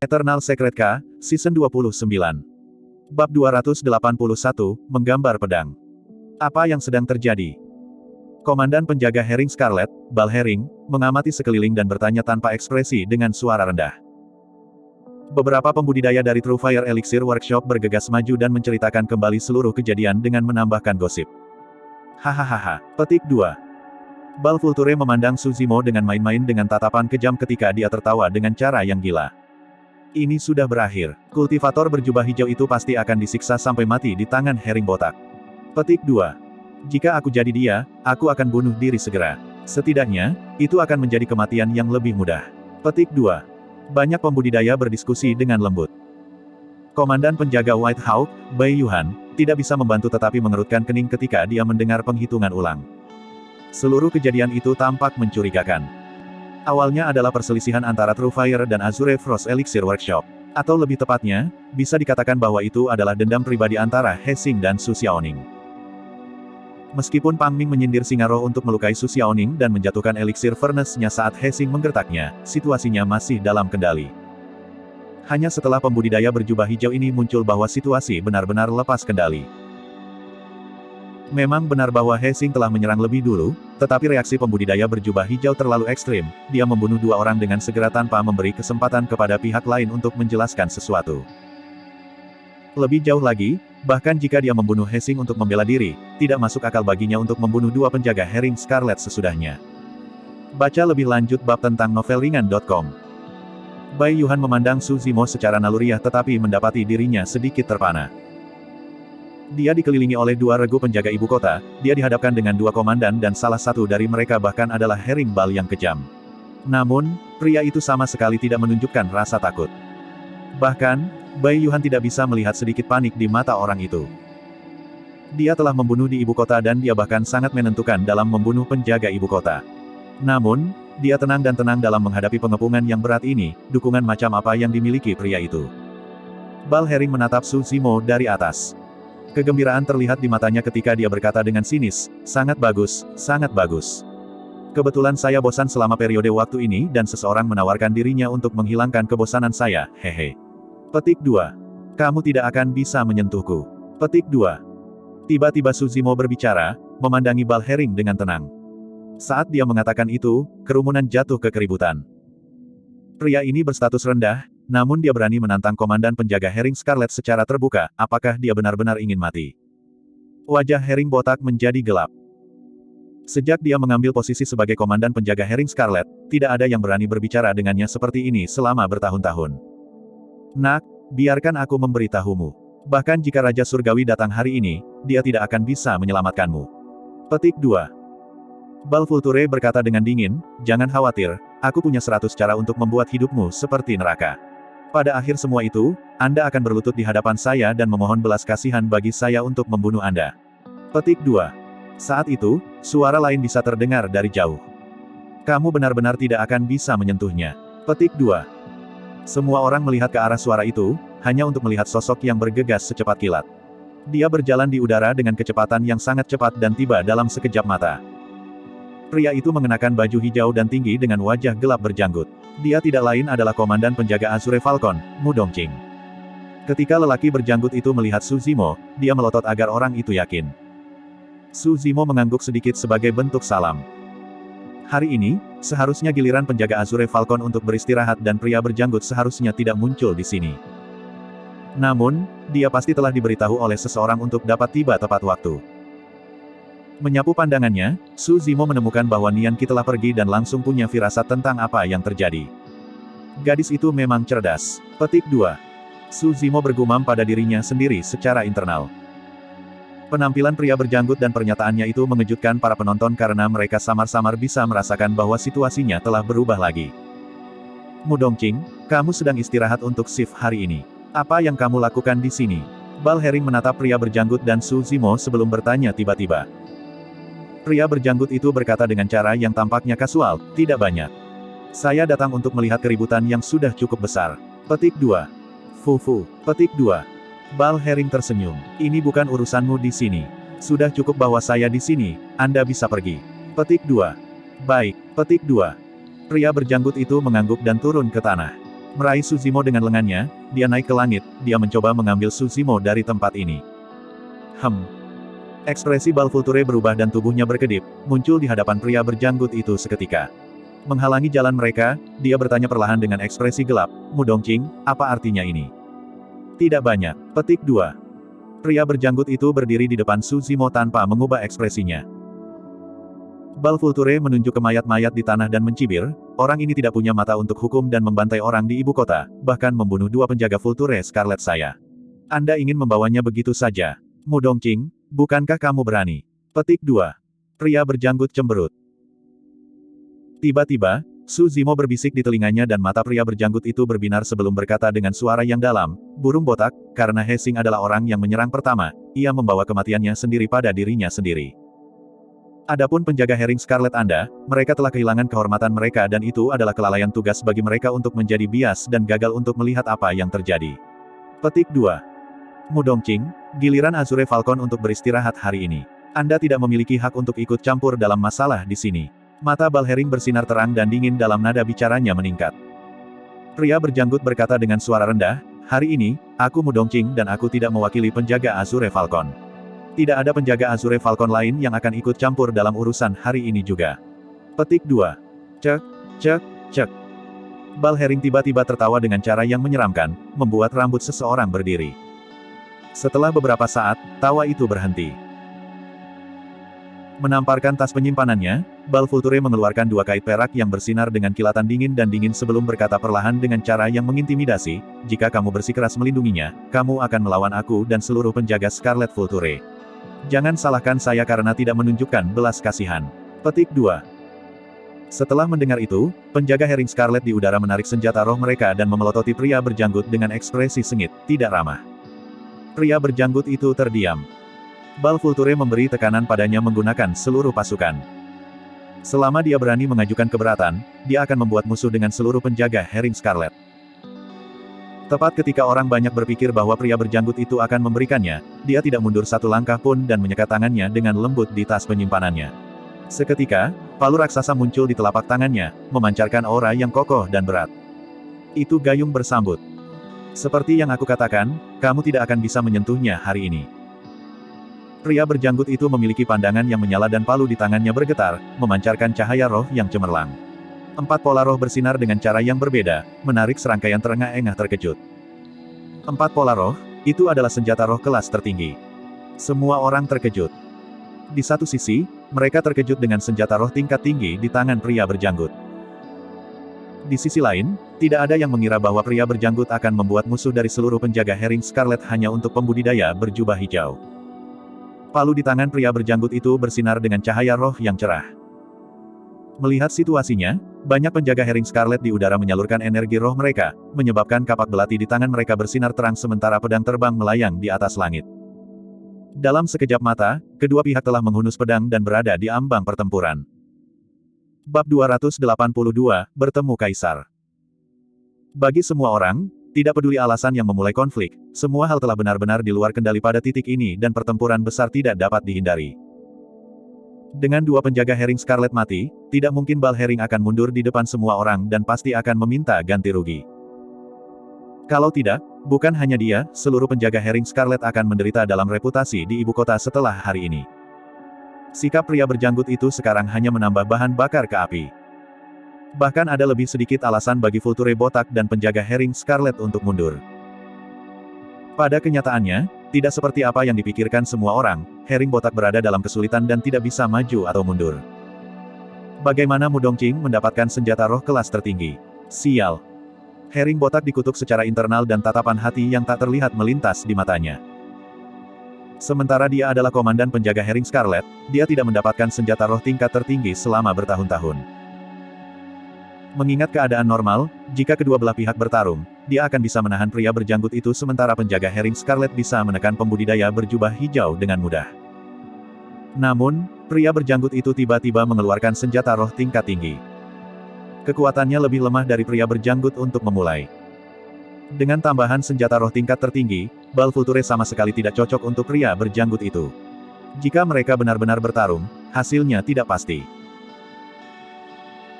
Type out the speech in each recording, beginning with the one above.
Eternal Secret K, Season 29. Bab 281, Menggambar Pedang. Apa yang sedang terjadi? Komandan penjaga Herring Scarlet, Bal Herring, mengamati sekeliling dan bertanya tanpa ekspresi dengan suara rendah. Beberapa pembudidaya dari True Fire Elixir Workshop bergegas maju dan menceritakan kembali seluruh kejadian dengan menambahkan gosip. Hahaha. Petik 2. Bal Vulture memandang Suzimo dengan main-main dengan tatapan kejam ketika dia tertawa dengan cara yang gila. Ini sudah berakhir. Kultivator berjubah hijau itu pasti akan disiksa sampai mati di tangan Herring Botak. Petik 2. Jika aku jadi dia, aku akan bunuh diri segera. Setidaknya, itu akan menjadi kematian yang lebih mudah. Petik 2. Banyak pembudidaya berdiskusi dengan lembut. Komandan penjaga White Hawk, Bai Yuhan, tidak bisa membantu tetapi mengerutkan kening ketika dia mendengar penghitungan ulang. Seluruh kejadian itu tampak mencurigakan. Awalnya adalah perselisihan antara True Fire dan Azure Frost Elixir Workshop. Atau lebih tepatnya, bisa dikatakan bahwa itu adalah dendam pribadi antara He Xing dan Su Xiaoning. Meskipun Pang Ming menyindir Singa Roh untuk melukai Su Xiaoning dan menjatuhkan Elixir Furnace-nya saat He Xing menggertaknya, situasinya masih dalam kendali. Hanya setelah pembudidaya berjubah hijau ini muncul bahwa situasi benar-benar lepas kendali. Memang benar bahwa He Xing telah menyerang lebih dulu, tetapi reaksi pembudidaya berjubah hijau terlalu ekstrim, dia membunuh dua orang dengan segera tanpa memberi kesempatan kepada pihak lain untuk menjelaskan sesuatu. Lebih jauh lagi, bahkan jika dia membunuh He Xing untuk membela diri, tidak masuk akal baginya untuk membunuh dua penjaga Herring Scarlet sesudahnya. Baca lebih lanjut bab tentang novelringan.com. Bai Yuhan memandang Suzimo secara naluriah tetapi mendapati dirinya sedikit terpana. Dia dikelilingi oleh dua regu penjaga ibu kota, dia dihadapkan dengan dua komandan dan salah satu dari mereka bahkan adalah Herring Bal yang kejam. Namun, pria itu sama sekali tidak menunjukkan rasa takut. Bahkan, Bai Yuhan tidak bisa melihat sedikit panik di mata orang itu. Dia telah membunuh di ibu kota dan dia bahkan sangat menentukan dalam membunuh penjaga ibu kota. Namun, dia tenang dan tenang dalam menghadapi pengepungan yang berat ini, dukungan macam apa yang dimiliki pria itu. Bal Herring menatap Suzimo dari atas. Kegembiraan terlihat di matanya ketika dia berkata dengan sinis, sangat bagus, sangat bagus. Kebetulan saya bosan selama periode waktu ini dan seseorang menawarkan dirinya untuk menghilangkan kebosanan saya, hehe. Petik 2. Kamu tidak akan bisa menyentuhku. Petik 2. Tiba-tiba Suzimo berbicara, memandangi Bal Herring dengan tenang. Saat dia mengatakan itu, kerumunan jatuh ke keributan. Pria ini berstatus rendah, namun dia berani menantang komandan penjaga Herring Scarlet secara terbuka, apakah dia benar-benar ingin mati? Wajah Herring Botak menjadi gelap. Sejak dia mengambil posisi sebagai komandan penjaga Herring Scarlet, tidak ada yang berani berbicara dengannya seperti ini selama bertahun-tahun. Nak, biarkan aku memberitahumu. Bahkan jika Raja Surgawi datang hari ini, dia tidak akan bisa menyelamatkanmu. Petik 2. Bal Vulture berkata dengan dingin, jangan khawatir, aku punya 100 cara untuk membuat hidupmu seperti neraka. Pada akhir semua itu, Anda akan berlutut di hadapan saya dan memohon belas kasihan bagi saya untuk membunuh Anda. Petik 2. Saat itu, suara lain bisa terdengar dari jauh. Kamu benar-benar tidak akan bisa menyentuhnya. Petik 2. Semua orang melihat ke arah suara itu, hanya untuk melihat sosok yang bergegas secepat kilat. Dia berjalan di udara dengan kecepatan yang sangat cepat dan tiba dalam sekejap mata. Pria itu mengenakan baju hijau dan tinggi dengan wajah gelap berjanggut. Dia tidak lain adalah komandan penjaga Azure Falcon, Mu Dongqing. Ketika lelaki berjanggut itu melihat Suzimo, dia melotot agar orang itu yakin. Suzimo mengangguk sedikit sebagai bentuk salam. Hari ini, seharusnya giliran penjaga Azure Falcon untuk beristirahat dan pria berjanggut seharusnya tidak muncul di sini. Namun, dia pasti telah diberitahu oleh seseorang untuk dapat tiba tepat waktu. Menyapu pandangannya, Suzimo menemukan bahwa Nian Qi telah pergi dan langsung punya firasat tentang apa yang terjadi. Gadis itu memang cerdas. Petik 2. Suzimo bergumam pada dirinya sendiri secara internal. Penampilan pria berjanggut dan pernyataannya itu mengejutkan para penonton karena mereka samar-samar bisa merasakan bahwa situasinya telah berubah lagi. Mu Dongqing, kamu sedang istirahat untuk shift hari ini. Apa yang kamu lakukan di sini? Bal Herring menatap pria berjanggut dan Suzimo sebelum bertanya tiba-tiba. Pria berjanggut itu berkata dengan cara yang tampaknya kasual, tidak banyak. Saya datang untuk melihat keributan yang sudah cukup besar. Petik 2. Fufu. Petik 2. Bal Herring tersenyum. Ini bukan urusanmu di sini. Sudah cukup bahwa saya di sini, Anda bisa pergi. Petik 2. Baik. Petik 2. Pria berjanggut itu mengangguk dan turun ke tanah. Meraih Suzimo dengan lengannya, dia naik ke langit, dia mencoba mengambil Suzimo dari tempat ini. Ekspresi Balfulture berubah dan tubuhnya berkedip, muncul di hadapan pria berjanggut itu seketika. Menghalangi jalan mereka, dia bertanya perlahan dengan ekspresi gelap, "Mu Dongqing, apa artinya ini?" Tidak banyak. Petik 2. Pria berjanggut itu berdiri di depan Suzimo tanpa mengubah ekspresinya. Balfulture menunjuk ke mayat-mayat di tanah dan mencibir, "Orang ini tidak punya mata untuk hukum dan membantai orang di ibu kota, bahkan membunuh 2 penjaga Vulture Scarlet saya. Anda ingin membawanya begitu saja? Mu Dongqing, bukankah kamu berani?" Petik 2. Pria berjanggut cemberut. Tiba-tiba, Suzimo berbisik di telinganya dan mata pria berjanggut itu berbinar sebelum berkata dengan suara yang dalam, "Burung botak, karena Hexing adalah orang yang menyerang pertama, ia membawa kematiannya sendiri pada dirinya sendiri. Adapun penjaga Herring Scarlet Anda, mereka telah kehilangan kehormatan mereka dan itu adalah kelalaian tugas bagi mereka untuk menjadi bias dan gagal untuk melihat apa yang terjadi." Petik 2. Mu Dongqing, giliran Azure Falcon untuk beristirahat hari ini. Anda tidak memiliki hak untuk ikut campur dalam masalah di sini. Mata Balhering bersinar terang dan dingin dalam nada bicaranya meningkat. Pria berjanggut berkata dengan suara rendah, "Hari ini, aku Mu Dongqing dan aku tidak mewakili penjaga Azure Falcon. Tidak ada penjaga Azure Falcon lain yang akan ikut campur dalam urusan hari ini juga." Petik 2. Cek, cek, cek. Balhering tiba-tiba tertawa dengan cara yang menyeramkan, membuat rambut seseorang berdiri. Setelah beberapa saat, tawa itu berhenti. Menamparkan tas penyimpanannya, Balfulture mengeluarkan 2 kait perak yang bersinar dengan kilatan dingin dan dingin sebelum berkata perlahan dengan cara yang mengintimidasi, "Jika kamu bersikeras melindunginya, kamu akan melawan aku dan seluruh penjaga Scarlet Vulture. Jangan salahkan saya karena tidak menunjukkan belas kasihan." Petik 2. Setelah mendengar itu, penjaga Herring Scarlet di udara menarik senjata roh mereka dan memelototi pria berjanggut dengan ekspresi sengit, tidak ramah. Pria berjanggut itu terdiam. Balfulture memberi tekanan padanya menggunakan seluruh pasukan. Selama dia berani mengajukan keberatan, dia akan membuat musuh dengan seluruh penjaga Herring Scarlet. Tepat ketika orang banyak berpikir bahwa pria berjanggut itu akan memberikannya, dia tidak mundur 1 langkah pun dan menyekat tangannya dengan lembut di tas penyimpanannya. Seketika, palu raksasa muncul di telapak tangannya, memancarkan aura yang kokoh dan berat. Itu gayung bersambut. "Seperti yang aku katakan, kamu tidak akan bisa menyentuhnya hari ini." Pria berjanggut itu memiliki pandangan yang menyala dan palu di tangannya bergetar, memancarkan cahaya roh yang cemerlang. 4 pola roh bersinar dengan cara yang berbeda, menarik serangkaian terengah-engah terkejut. 4 pola roh, itu adalah senjata roh kelas tertinggi. Semua orang terkejut. Di satu sisi, mereka terkejut dengan senjata roh tingkat tinggi di tangan pria berjanggut. Di sisi lain, tidak ada yang mengira bahwa pria berjanggut akan membuat musuh dari seluruh penjaga Herring Scarlet hanya untuk pembudidaya berjubah hijau. Palu di tangan pria berjanggut itu bersinar dengan cahaya roh yang cerah. Melihat situasinya, banyak penjaga Herring Scarlet di udara menyalurkan energi roh mereka, menyebabkan kapak belati di tangan mereka bersinar terang sementara pedang terbang melayang di atas langit. Dalam sekejap mata, kedua pihak telah menghunus pedang dan berada di ambang pertempuran. Bab 282, Bertemu Kaisar. Bagi semua orang, tidak peduli alasan yang memulai konflik, semua hal telah benar-benar di luar kendali pada titik ini dan pertempuran besar tidak dapat dihindari. Dengan 2 penjaga Herring Scarlet mati, tidak mungkin Balhering akan mundur di depan semua orang dan pasti akan meminta ganti rugi. Kalau tidak, bukan hanya dia, seluruh penjaga Herring Scarlet akan menderita dalam reputasi di ibu kota setelah hari ini. Sikap pria berjanggut itu sekarang hanya menambah bahan bakar ke api. Bahkan ada lebih sedikit alasan bagi Vulture botak dan penjaga Herring Scarlet untuk mundur. Pada kenyataannya, tidak seperti apa yang dipikirkan semua orang, Herring botak berada dalam kesulitan dan tidak bisa maju atau mundur. Bagaimana Mu Dongqing mendapatkan senjata roh kelas tertinggi? Sial. Herring botak dikutuk secara internal dan tatapan hati yang tak terlihat melintas di matanya. Sementara dia adalah komandan penjaga Herring Scarlet, dia tidak mendapatkan senjata roh tingkat tertinggi selama bertahun-tahun. Mengingat keadaan normal, jika kedua belah pihak bertarung, dia akan bisa menahan pria berjanggut itu sementara penjaga Herring Scarlet bisa menekan pembudidaya berjubah hijau dengan mudah. Namun, pria berjanggut itu tiba-tiba mengeluarkan senjata roh tingkat tinggi. Kekuatannya lebih lemah dari pria berjanggut untuk memulai. Dengan tambahan senjata roh tingkat tertinggi, Balfulture sama sekali tidak cocok untuk pria berjanggut itu. Jika mereka benar-benar bertarung, hasilnya tidak pasti.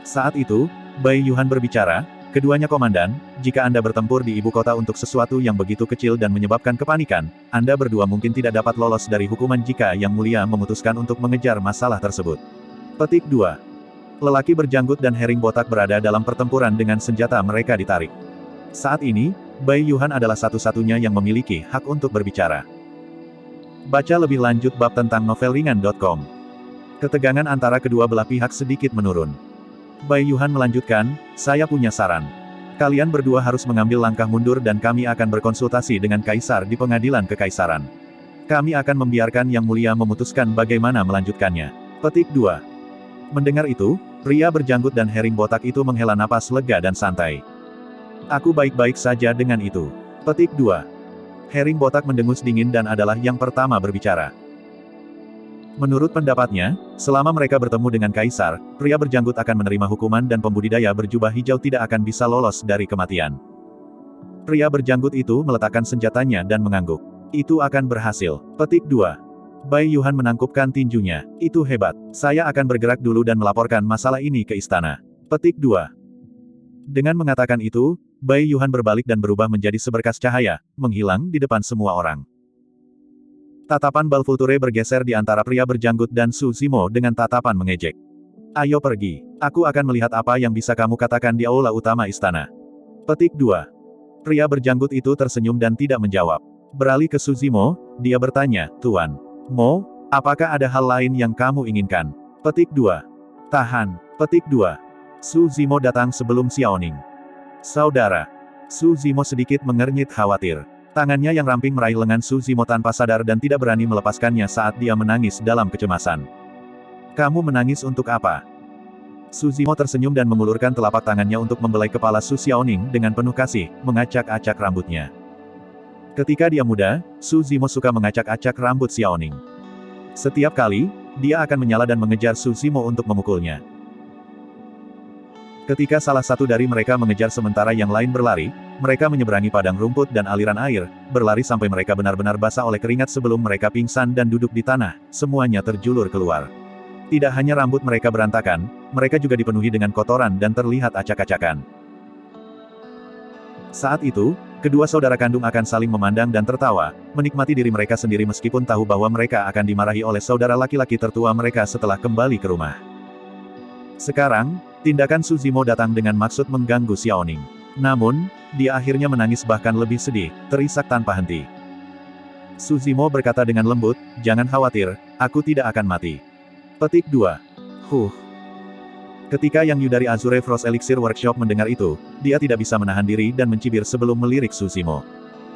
Saat itu, Bai Yuhan berbicara, Keduanya komandan, jika Anda bertempur di ibu kota untuk sesuatu yang begitu kecil dan menyebabkan kepanikan, Anda berdua mungkin tidak dapat lolos dari hukuman jika Yang Mulia memutuskan untuk mengejar masalah tersebut. Petik 2. Lelaki berjanggut dan herring botak berada dalam pertempuran dengan senjata mereka ditarik. Saat ini, Bai Yuhan adalah satu-satunya yang memiliki hak untuk berbicara. Baca lebih lanjut bab tentang novelringan.com. Ketegangan antara kedua belah pihak sedikit menurun. Bai Yuhan melanjutkan, saya punya saran. Kalian berdua harus mengambil langkah mundur dan kami akan berkonsultasi dengan Kaisar di pengadilan kekaisaran. Kami akan membiarkan Yang Mulia memutuskan bagaimana melanjutkannya. Petik 2. Mendengar itu, pria berjanggut dan herring botak itu menghela napas lega dan santai. Aku baik-baik saja dengan itu. Petik 2. Herring botak mendengus dingin dan adalah yang pertama berbicara. Menurut pendapatnya, selama mereka bertemu dengan Kaisar, pria berjanggut akan menerima hukuman dan pembudidaya berjubah hijau tidak akan bisa lolos dari kematian. Pria berjanggut itu meletakkan senjatanya dan mengangguk. Itu akan berhasil. Petik 2. Bai Yuhan menangkupkan tinjunya. Itu hebat. Saya akan bergerak dulu dan melaporkan masalah ini ke istana. Petik 2. Dengan mengatakan itu, Bai Yuhan berbalik dan berubah menjadi seberkas cahaya, menghilang di depan semua orang. Tatapan Balfulture bergeser di antara pria berjanggut dan Su Zimo dengan tatapan mengejek. Ayo pergi. Aku akan melihat apa yang bisa kamu katakan di aula utama istana. Petik 2. Pria berjanggut itu tersenyum dan tidak menjawab. Beralih ke Su Zimo, dia bertanya, Tuan Mo, apakah ada hal lain yang kamu inginkan? Petik 2. Tahan. Petik 2. Su Zimo datang sebelum Xiaoning. Saudara. Su Zimo sedikit mengernyit khawatir. Tangannya yang ramping meraih lengan Su Zimo tanpa sadar dan tidak berani melepaskannya saat dia menangis dalam kecemasan. Kamu menangis untuk apa? Su Zimo tersenyum dan mengulurkan telapak tangannya untuk membelai kepala Su Xiaoning dengan penuh kasih, mengacak-acak rambutnya. Ketika dia muda, Su Zimo suka mengacak-acak rambut Xiaoning. Setiap kali, dia akan menyala dan mengejar Su Zimo untuk memukulnya. Ketika salah satu dari mereka mengejar sementara yang lain berlari, mereka menyeberangi padang rumput dan aliran air, berlari sampai mereka benar-benar basah oleh keringat sebelum mereka pingsan dan duduk di tanah, semuanya terjulur keluar. Tidak hanya rambut mereka berantakan, mereka juga dipenuhi dengan kotoran dan terlihat acak-acakan. Saat itu, kedua saudara kandung akan saling memandang dan tertawa, menikmati diri mereka sendiri meskipun tahu bahwa mereka akan dimarahi oleh saudara laki-laki tertua mereka setelah kembali ke rumah. Sekarang, tindakan Su Zimo datang dengan maksud mengganggu Xiaoning. Namun, dia akhirnya menangis bahkan lebih sedih, terisak tanpa henti. Su Zimo berkata dengan lembut, jangan khawatir, aku tidak akan mati. Petik 2. Ketika Yang Yu dari Azure Frost Elixir Workshop mendengar itu, dia tidak bisa menahan diri dan mencibir sebelum melirik Su Zimo.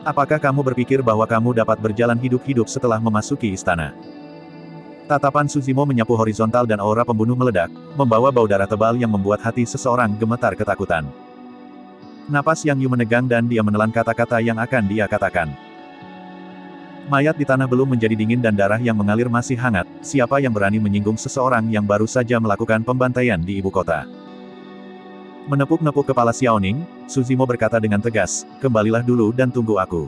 Apakah kamu berpikir bahwa kamu dapat berjalan hidup-hidup setelah memasuki istana? Tatapan Su Zimo menyapu horizontal dan aura pembunuh meledak, membawa bau darah tebal yang membuat hati seseorang gemetar ketakutan. Napas Yang Yu menegang dan dia menelan kata-kata yang akan dia katakan. Mayat di tanah belum menjadi dingin dan darah yang mengalir masih hangat, siapa yang berani menyinggung seseorang yang baru saja melakukan pembantaian di ibu kota? Menepuk-nepuk kepala Xiaoning, Su Zimo berkata dengan tegas, kembalilah dulu dan tunggu aku.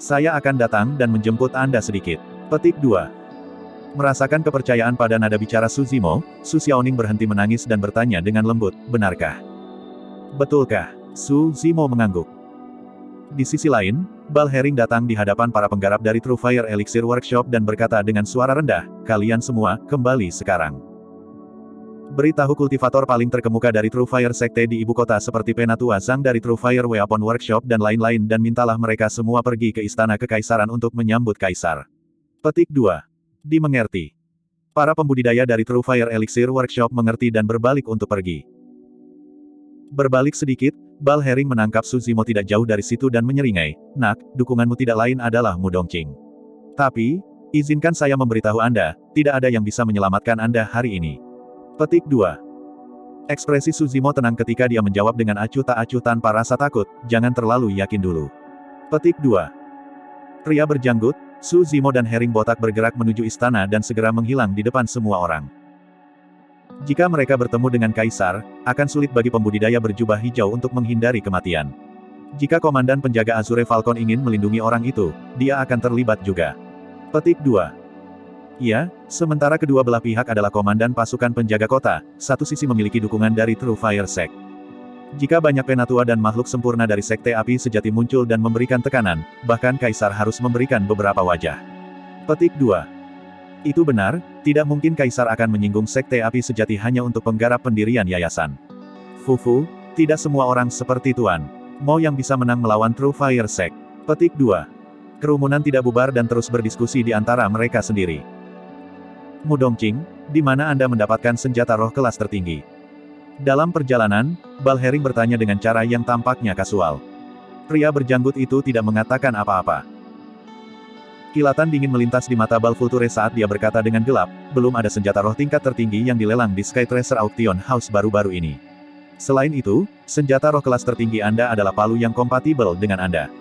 Saya akan datang dan menjemput Anda sedikit. Petik 2. Merasakan kepercayaan pada nada bicara Su Zimo, Su Xiaoning berhenti menangis dan bertanya dengan lembut, benarkah? Betulkah? Su Zimo mengangguk. Di sisi lain, Bal Herring datang di hadapan para penggarap dari True Fire Elixir Workshop dan berkata dengan suara rendah, kalian semua, kembali sekarang. Beritahu kultivator paling terkemuka dari True Fire Sekte di ibu kota seperti Penatua Zhang dari True Fire Weapon Workshop dan lain-lain dan mintalah mereka semua pergi ke istana kekaisaran untuk menyambut kaisar. Petik 2. Dimengerti. Para pembudidaya dari True Fire Elixir Workshop mengerti dan berbalik untuk pergi. Berbalik sedikit, Bal Herring menangkap Su Zimo tidak jauh dari situ dan menyeringai, nak, dukunganmu tidak lain adalah Mu Dongqing. Tapi, izinkan saya memberitahu Anda, tidak ada yang bisa menyelamatkan Anda hari ini. Petik 2. Ekspresi Su Zimo tenang ketika dia menjawab dengan acuh tak acuh tanpa rasa takut, jangan terlalu yakin dulu. Petik 2. Pria berjanggut, Su Zimo dan herring botak bergerak menuju istana dan segera menghilang di depan semua orang. Jika mereka bertemu dengan kaisar, akan sulit bagi pembudidaya berjubah hijau untuk menghindari kematian. Jika komandan penjaga Azure Falcon ingin melindungi orang itu, dia akan terlibat juga. Petik 2. Ya, sementara kedua belah pihak adalah komandan pasukan penjaga kota, satu sisi memiliki dukungan dari True Fire Sect. Jika banyak penatua dan makhluk sempurna dari Sekte Api Sejati muncul dan memberikan tekanan, bahkan Kaisar harus memberikan beberapa wajah. Petik 2. Itu benar, tidak mungkin Kaisar akan menyinggung Sekte Api Sejati hanya untuk penggarap pendirian yayasan. Fufu, tidak semua orang seperti Tuan Mo yang bisa menang melawan True Fire Sect. Petik 2. Kerumunan tidak bubar dan terus berdiskusi di antara mereka sendiri. Mu Dongqing, di mana Anda mendapatkan senjata roh kelas tertinggi? Dalam perjalanan, Balhering bertanya dengan cara yang tampaknya kasual. Pria berjanggut itu tidak mengatakan apa-apa. Kilatan dingin melintas di mata Balfulture saat dia berkata dengan gelap, belum ada senjata roh tingkat tertinggi yang dilelang di Skytracer Auction House baru-baru ini. Selain itu, senjata roh kelas tertinggi Anda adalah palu yang kompatibel dengan Anda.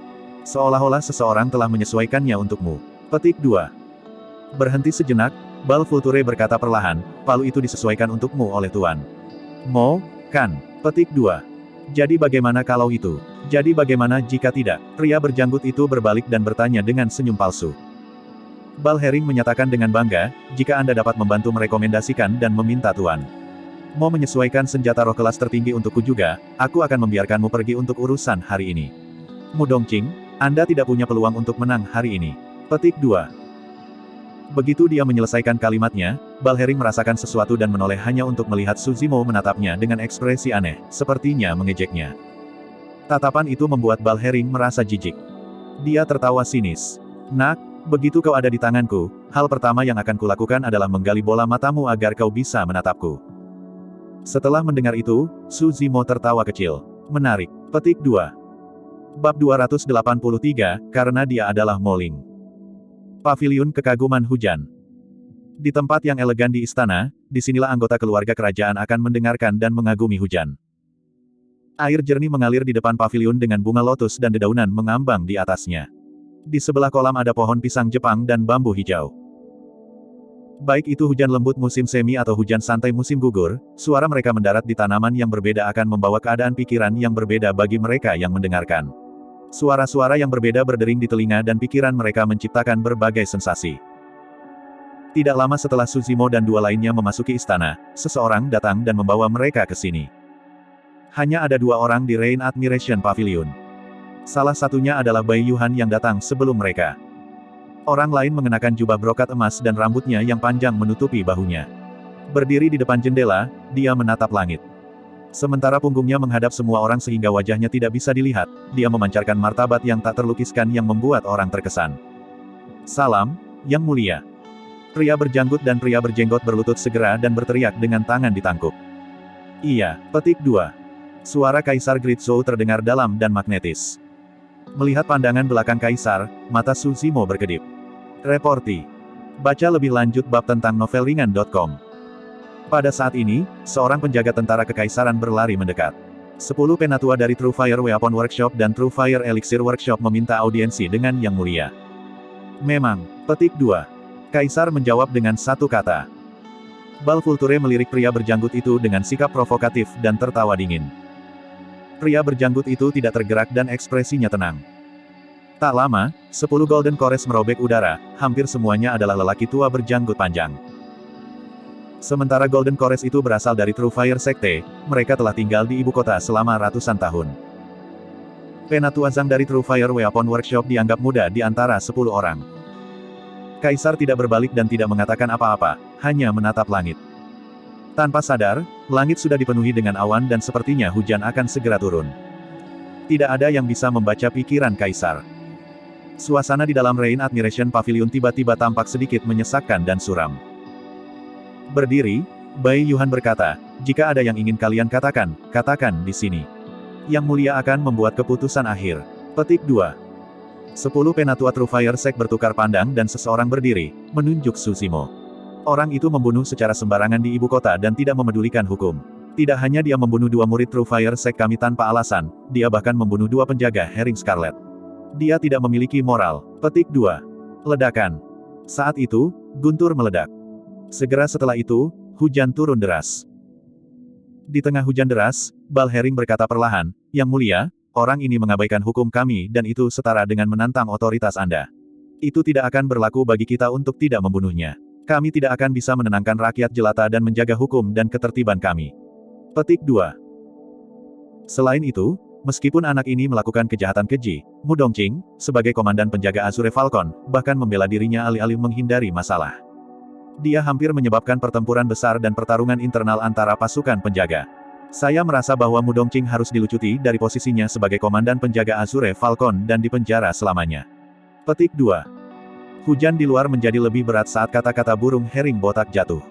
Seolah-olah seseorang telah menyesuaikannya untukmu. Petik 2. Berhenti sejenak, Balfulture berkata perlahan, palu itu disesuaikan untukmu oleh Tuan Mo, kan? Petik 2. Jadi bagaimana kalau itu? Jadi bagaimana jika tidak? Pria berjanggut itu berbalik dan bertanya dengan senyum palsu. Balhering menyatakan dengan bangga, jika Anda dapat membantu merekomendasikan dan meminta Tuan Mo menyesuaikan senjata roh kelas tertinggi untukku juga, aku akan membiarkanmu pergi untuk urusan hari ini. Mu Dongqing, Anda tidak punya peluang untuk menang hari ini. Petik 2. Begitu dia menyelesaikan kalimatnya, Balhering merasakan sesuatu dan menoleh hanya untuk melihat Su Zimo menatapnya dengan ekspresi aneh, sepertinya mengejeknya. Tatapan itu membuat Balhering merasa jijik. Dia tertawa sinis. Nak, begitu kau ada di tanganku, hal pertama yang akan kulakukan adalah menggali bola matamu agar kau bisa menatapku. Setelah mendengar itu, Su Zimo tertawa kecil. Menarik. Petik 2. Bab 283, karena dia adalah Moling. Paviliun Kekaguman Hujan. Di tempat yang elegan di istana, disinilah anggota keluarga kerajaan akan mendengarkan dan mengagumi hujan. Air jernih mengalir di depan paviliun dengan bunga lotus dan dedaunan mengambang di atasnya. Di sebelah kolam ada pohon pisang Jepang dan bambu hijau. Baik itu hujan lembut musim semi atau hujan santai musim gugur, suara mereka mendarat di tanaman yang berbeda akan membawa keadaan pikiran yang berbeda bagi mereka yang mendengarkan. Suara-suara yang berbeda berdering di telinga dan pikiran mereka menciptakan berbagai sensasi. Tidak lama setelah Su Zimo dan dua lainnya memasuki istana, seseorang datang dan membawa mereka ke sini. Hanya ada dua orang di Rain Admiration Pavilion. Salah satunya adalah Bai Yuhan yang datang sebelum mereka. Orang lain mengenakan jubah brokat emas dan rambutnya yang panjang menutupi bahunya. Berdiri di depan jendela, dia menatap langit. Sementara punggungnya menghadap semua orang sehingga wajahnya tidak bisa dilihat, dia memancarkan martabat yang tak terlukiskan yang membuat orang terkesan. Salam, Yang Mulia. Pria berjanggut dan pria berjenggot berlutut segera dan berteriak dengan tangan ditangkup. Iya, petik 2. Suara Kaisar Gritzo terdengar dalam dan magnetis. Melihat pandangan belakang Kaisar, mata Su Zimo berkedip. Reporti. Baca lebih lanjut bab tentang novelringan.com. Pada saat ini, seorang penjaga tentara kekaisaran berlari mendekat. 10 penatua dari True Fire Weapon Workshop dan True Fire Elixir Workshop meminta audiensi dengan Yang Mulia. Memang, petik 2. Kaisar menjawab dengan satu kata. Balfulture melirik pria berjanggut itu dengan sikap provokatif dan tertawa dingin. Pria berjanggut itu tidak tergerak dan ekspresinya tenang. Tak lama, 10 Golden Cores merobek udara, hampir semuanya adalah lelaki tua berjanggut panjang. Sementara Golden Cores itu berasal dari True Fire Sekte, mereka telah tinggal di ibu kota selama ratusan tahun. Penatua Zhang dari True Fire Weapon Workshop dianggap muda di antara 10 orang. Kaisar tidak berbalik dan tidak mengatakan apa-apa, hanya menatap langit. Tanpa sadar, langit sudah dipenuhi dengan awan dan sepertinya hujan akan segera turun. Tidak ada yang bisa membaca pikiran Kaisar. Suasana di dalam Rain Admiration Pavilion tiba-tiba tampak sedikit menyesakkan dan suram. Berdiri, Bai Yuhan berkata, jika ada yang ingin kalian katakan, katakan di sini. Yang Mulia akan membuat keputusan akhir. Petik 2. 10 penatua True Fire Sect bertukar pandang dan seseorang berdiri, menunjuk Su Zimo. Orang itu membunuh secara sembarangan di ibu kota dan tidak memedulikan hukum. Tidak hanya dia membunuh 2 murid True Fire Sect kami tanpa alasan, dia bahkan membunuh 2 penjaga Herring Scarlet. Dia tidak memiliki moral. Petik 2. Ledakan. Saat itu, guntur meledak. Segera setelah itu, hujan turun deras. Di tengah hujan deras, Balhering berkata perlahan, Yang Mulia, orang ini mengabaikan hukum kami dan itu setara dengan menantang otoritas Anda. Itu tidak akan berlaku bagi kita untuk tidak membunuhnya. Kami tidak akan bisa menenangkan rakyat jelata dan menjaga hukum dan ketertiban kami. Petik 2. Selain itu, meskipun anak ini melakukan kejahatan keji, Mu Dongqing, sebagai komandan penjaga Azure Falcon, bahkan membela dirinya alih-alih menghindari masalah. Dia hampir menyebabkan pertempuran besar dan pertarungan internal antara pasukan penjaga. Saya merasa bahwa Mu Dongqing harus dilucuti dari posisinya sebagai komandan penjaga Azure Falcon dan dipenjara selamanya. Petik 2. Hujan di luar menjadi lebih berat saat kata-kata burung herring botak jatuh.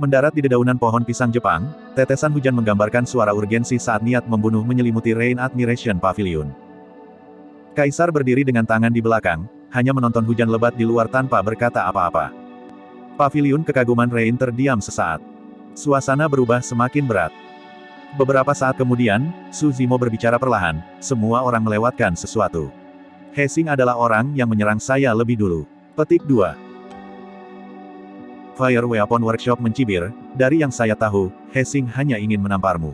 Mendarat di dedaunan pohon pisang Jepang, tetesan hujan menggambarkan suara urgensi saat niat membunuh menyelimuti Rain Admiration Pavilion. Kaisar berdiri dengan tangan di belakang, hanya menonton hujan lebat di luar tanpa berkata apa-apa. Pavilion kekaguman Rain terdiam sesaat. Suasana berubah semakin berat. Beberapa saat kemudian, Su Zimo berbicara perlahan, semua orang melewatkan sesuatu. Hexing adalah orang yang menyerang saya lebih dulu. Petik 2. Fire Weapon Workshop mencibir, dari yang saya tahu, Hexing hanya ingin menamparmu.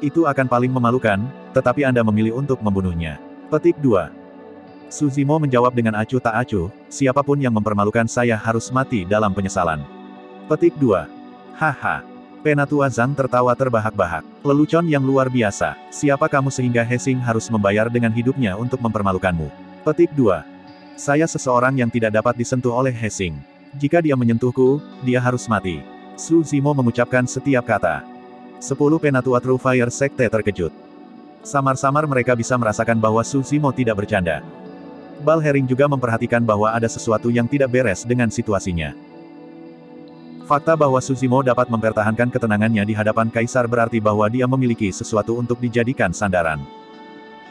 Itu akan paling memalukan, tetapi Anda memilih untuk membunuhnya. Petik 2. Su Zimo menjawab dengan acuh tak acuh, siapapun yang mempermalukan saya harus mati dalam penyesalan. Petik 2. Haha. Penatua Zhang tertawa terbahak-bahak. Lelucon yang luar biasa, siapa kamu sehingga Hexing harus membayar dengan hidupnya untuk mempermalukanmu? Petik 2. Saya seseorang yang tidak dapat disentuh oleh Hexing. Jika dia menyentuhku, dia harus mati. Su Zimo mengucapkan setiap kata. 10 penatua True Fire Sekte terkejut. Samar-samar mereka bisa merasakan bahwa Su Zimo tidak bercanda. Bal Herring juga memperhatikan bahwa ada sesuatu yang tidak beres dengan situasinya. Fakta bahwa Su Zimo dapat mempertahankan ketenangannya di hadapan Kaisar berarti bahwa dia memiliki sesuatu untuk dijadikan sandaran.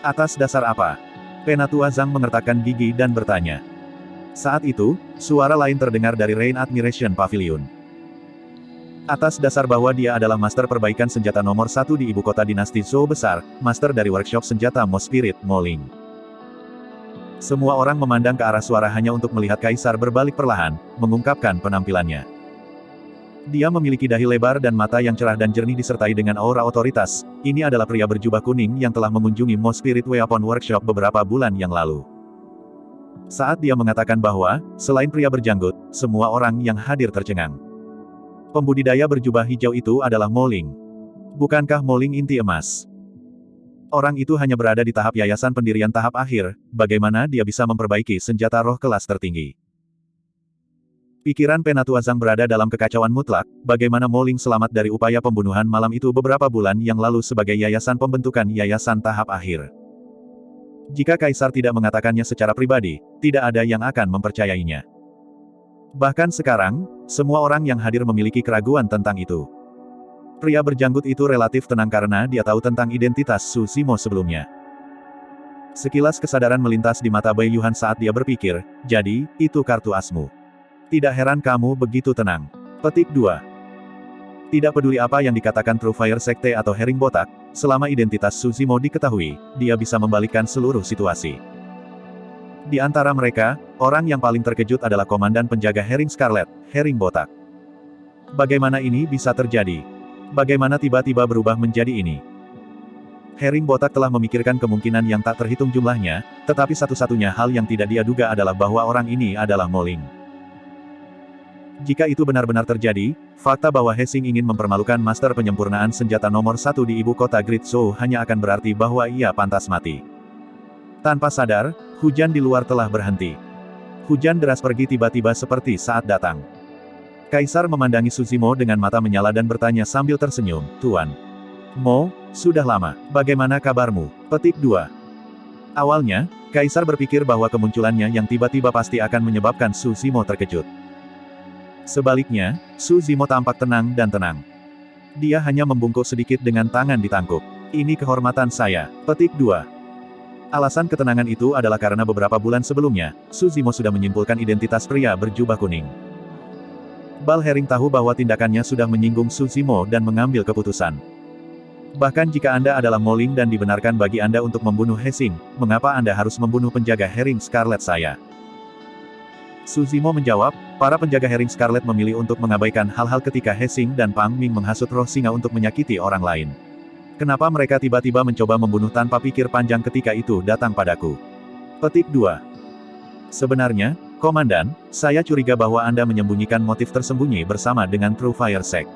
Atas dasar apa? Penatua Zhang mengertakkan gigi dan bertanya. Saat itu, suara lain terdengar dari Rain Admiration Pavilion. Atas dasar bahwa dia adalah master perbaikan senjata nomor 1 di ibu kota dinasti Zhou besar, master dari workshop senjata Mo Spirit, Mo Ling. Semua orang memandang ke arah suara hanya untuk melihat Kaisar berbalik perlahan, mengungkapkan penampilannya. Dia memiliki dahi lebar dan mata yang cerah dan jernih disertai dengan aura otoritas. Ini adalah pria berjubah kuning yang telah mengunjungi Mo Spirit Weapon Workshop beberapa bulan yang lalu. Saat dia mengatakan bahwa, selain pria berjanggut, semua orang yang hadir tercengang. Pembudidaya berjubah hijau itu adalah Mo Ling. Bukankah Mo Ling inti emas? Orang itu hanya berada di tahap yayasan pendirian tahap akhir, bagaimana dia bisa memperbaiki senjata roh kelas tertinggi? Pikiran Penatua Zhang berada dalam kekacauan mutlak, bagaimana Mo Ling selamat dari upaya pembunuhan malam itu beberapa bulan yang lalu sebagai yayasan pembentukan yayasan tahap akhir. Jika Kaisar tidak mengatakannya secara pribadi, tidak ada yang akan mempercayainya. Bahkan sekarang, semua orang yang hadir memiliki keraguan tentang itu. Pria berjanggut itu relatif tenang karena dia tahu tentang identitas Su Zimo sebelumnya. Sekilas kesadaran melintas di mata Bai Yuhan saat dia berpikir, jadi, itu kartu asmu. Tidak heran kamu begitu tenang. Petik 2. Tidak peduli apa yang dikatakan True Fire Sekte atau Herring Botak, selama identitas Su Zimo diketahui, dia bisa membalikkan seluruh situasi. Di antara mereka, orang yang paling terkejut adalah komandan penjaga Herring Scarlet, Herring Botak. Bagaimana ini bisa terjadi? Bagaimana tiba-tiba berubah menjadi ini? Herring Botak telah memikirkan kemungkinan yang tak terhitung jumlahnya, tetapi satu-satunya hal yang tidak dia duga adalah bahwa orang ini adalah Mo Ling. Jika itu benar-benar terjadi, fakta bahwa Hexing ingin mempermalukan master penyempurnaan senjata nomor 1 di ibu kota Great Zhou hanya akan berarti bahwa ia pantas mati. Tanpa sadar, hujan di luar telah berhenti. Hujan deras pergi tiba-tiba seperti saat datang. Kaisar memandangi Su Zimo dengan mata menyala dan bertanya sambil tersenyum, Tuan Mo, sudah lama, bagaimana kabarmu? Petik 2. Awalnya, Kaisar berpikir bahwa kemunculannya yang tiba-tiba pasti akan menyebabkan Su Zimo terkejut. Sebaliknya, Su Zimo tampak tenang dan tenang. Dia hanya membungkuk sedikit dengan tangan ditangkup. Ini kehormatan saya. Petik 2. Alasan ketenangan itu adalah karena beberapa bulan sebelumnya, Su Zimo sudah menyimpulkan identitas pria berjubah kuning. Bal Herring tahu bahwa tindakannya sudah menyinggung Su Zimo dan mengambil keputusan. Bahkan jika Anda adalah Mo Ling dan dibenarkan bagi Anda untuk membunuh Hexing, mengapa Anda harus membunuh penjaga Herring Scarlet saya? Su Zimo menjawab, para penjaga Herring Scarlet memilih untuk mengabaikan hal-hal ketika Hexing dan Pang Ming menghasut roh singa untuk menyakiti orang lain. Kenapa mereka tiba-tiba mencoba membunuh tanpa pikir panjang ketika itu datang padaku? Petik 2. Sebenarnya, Komandan, saya curiga bahwa Anda menyembunyikan motif tersembunyi bersama dengan True Fire Sect.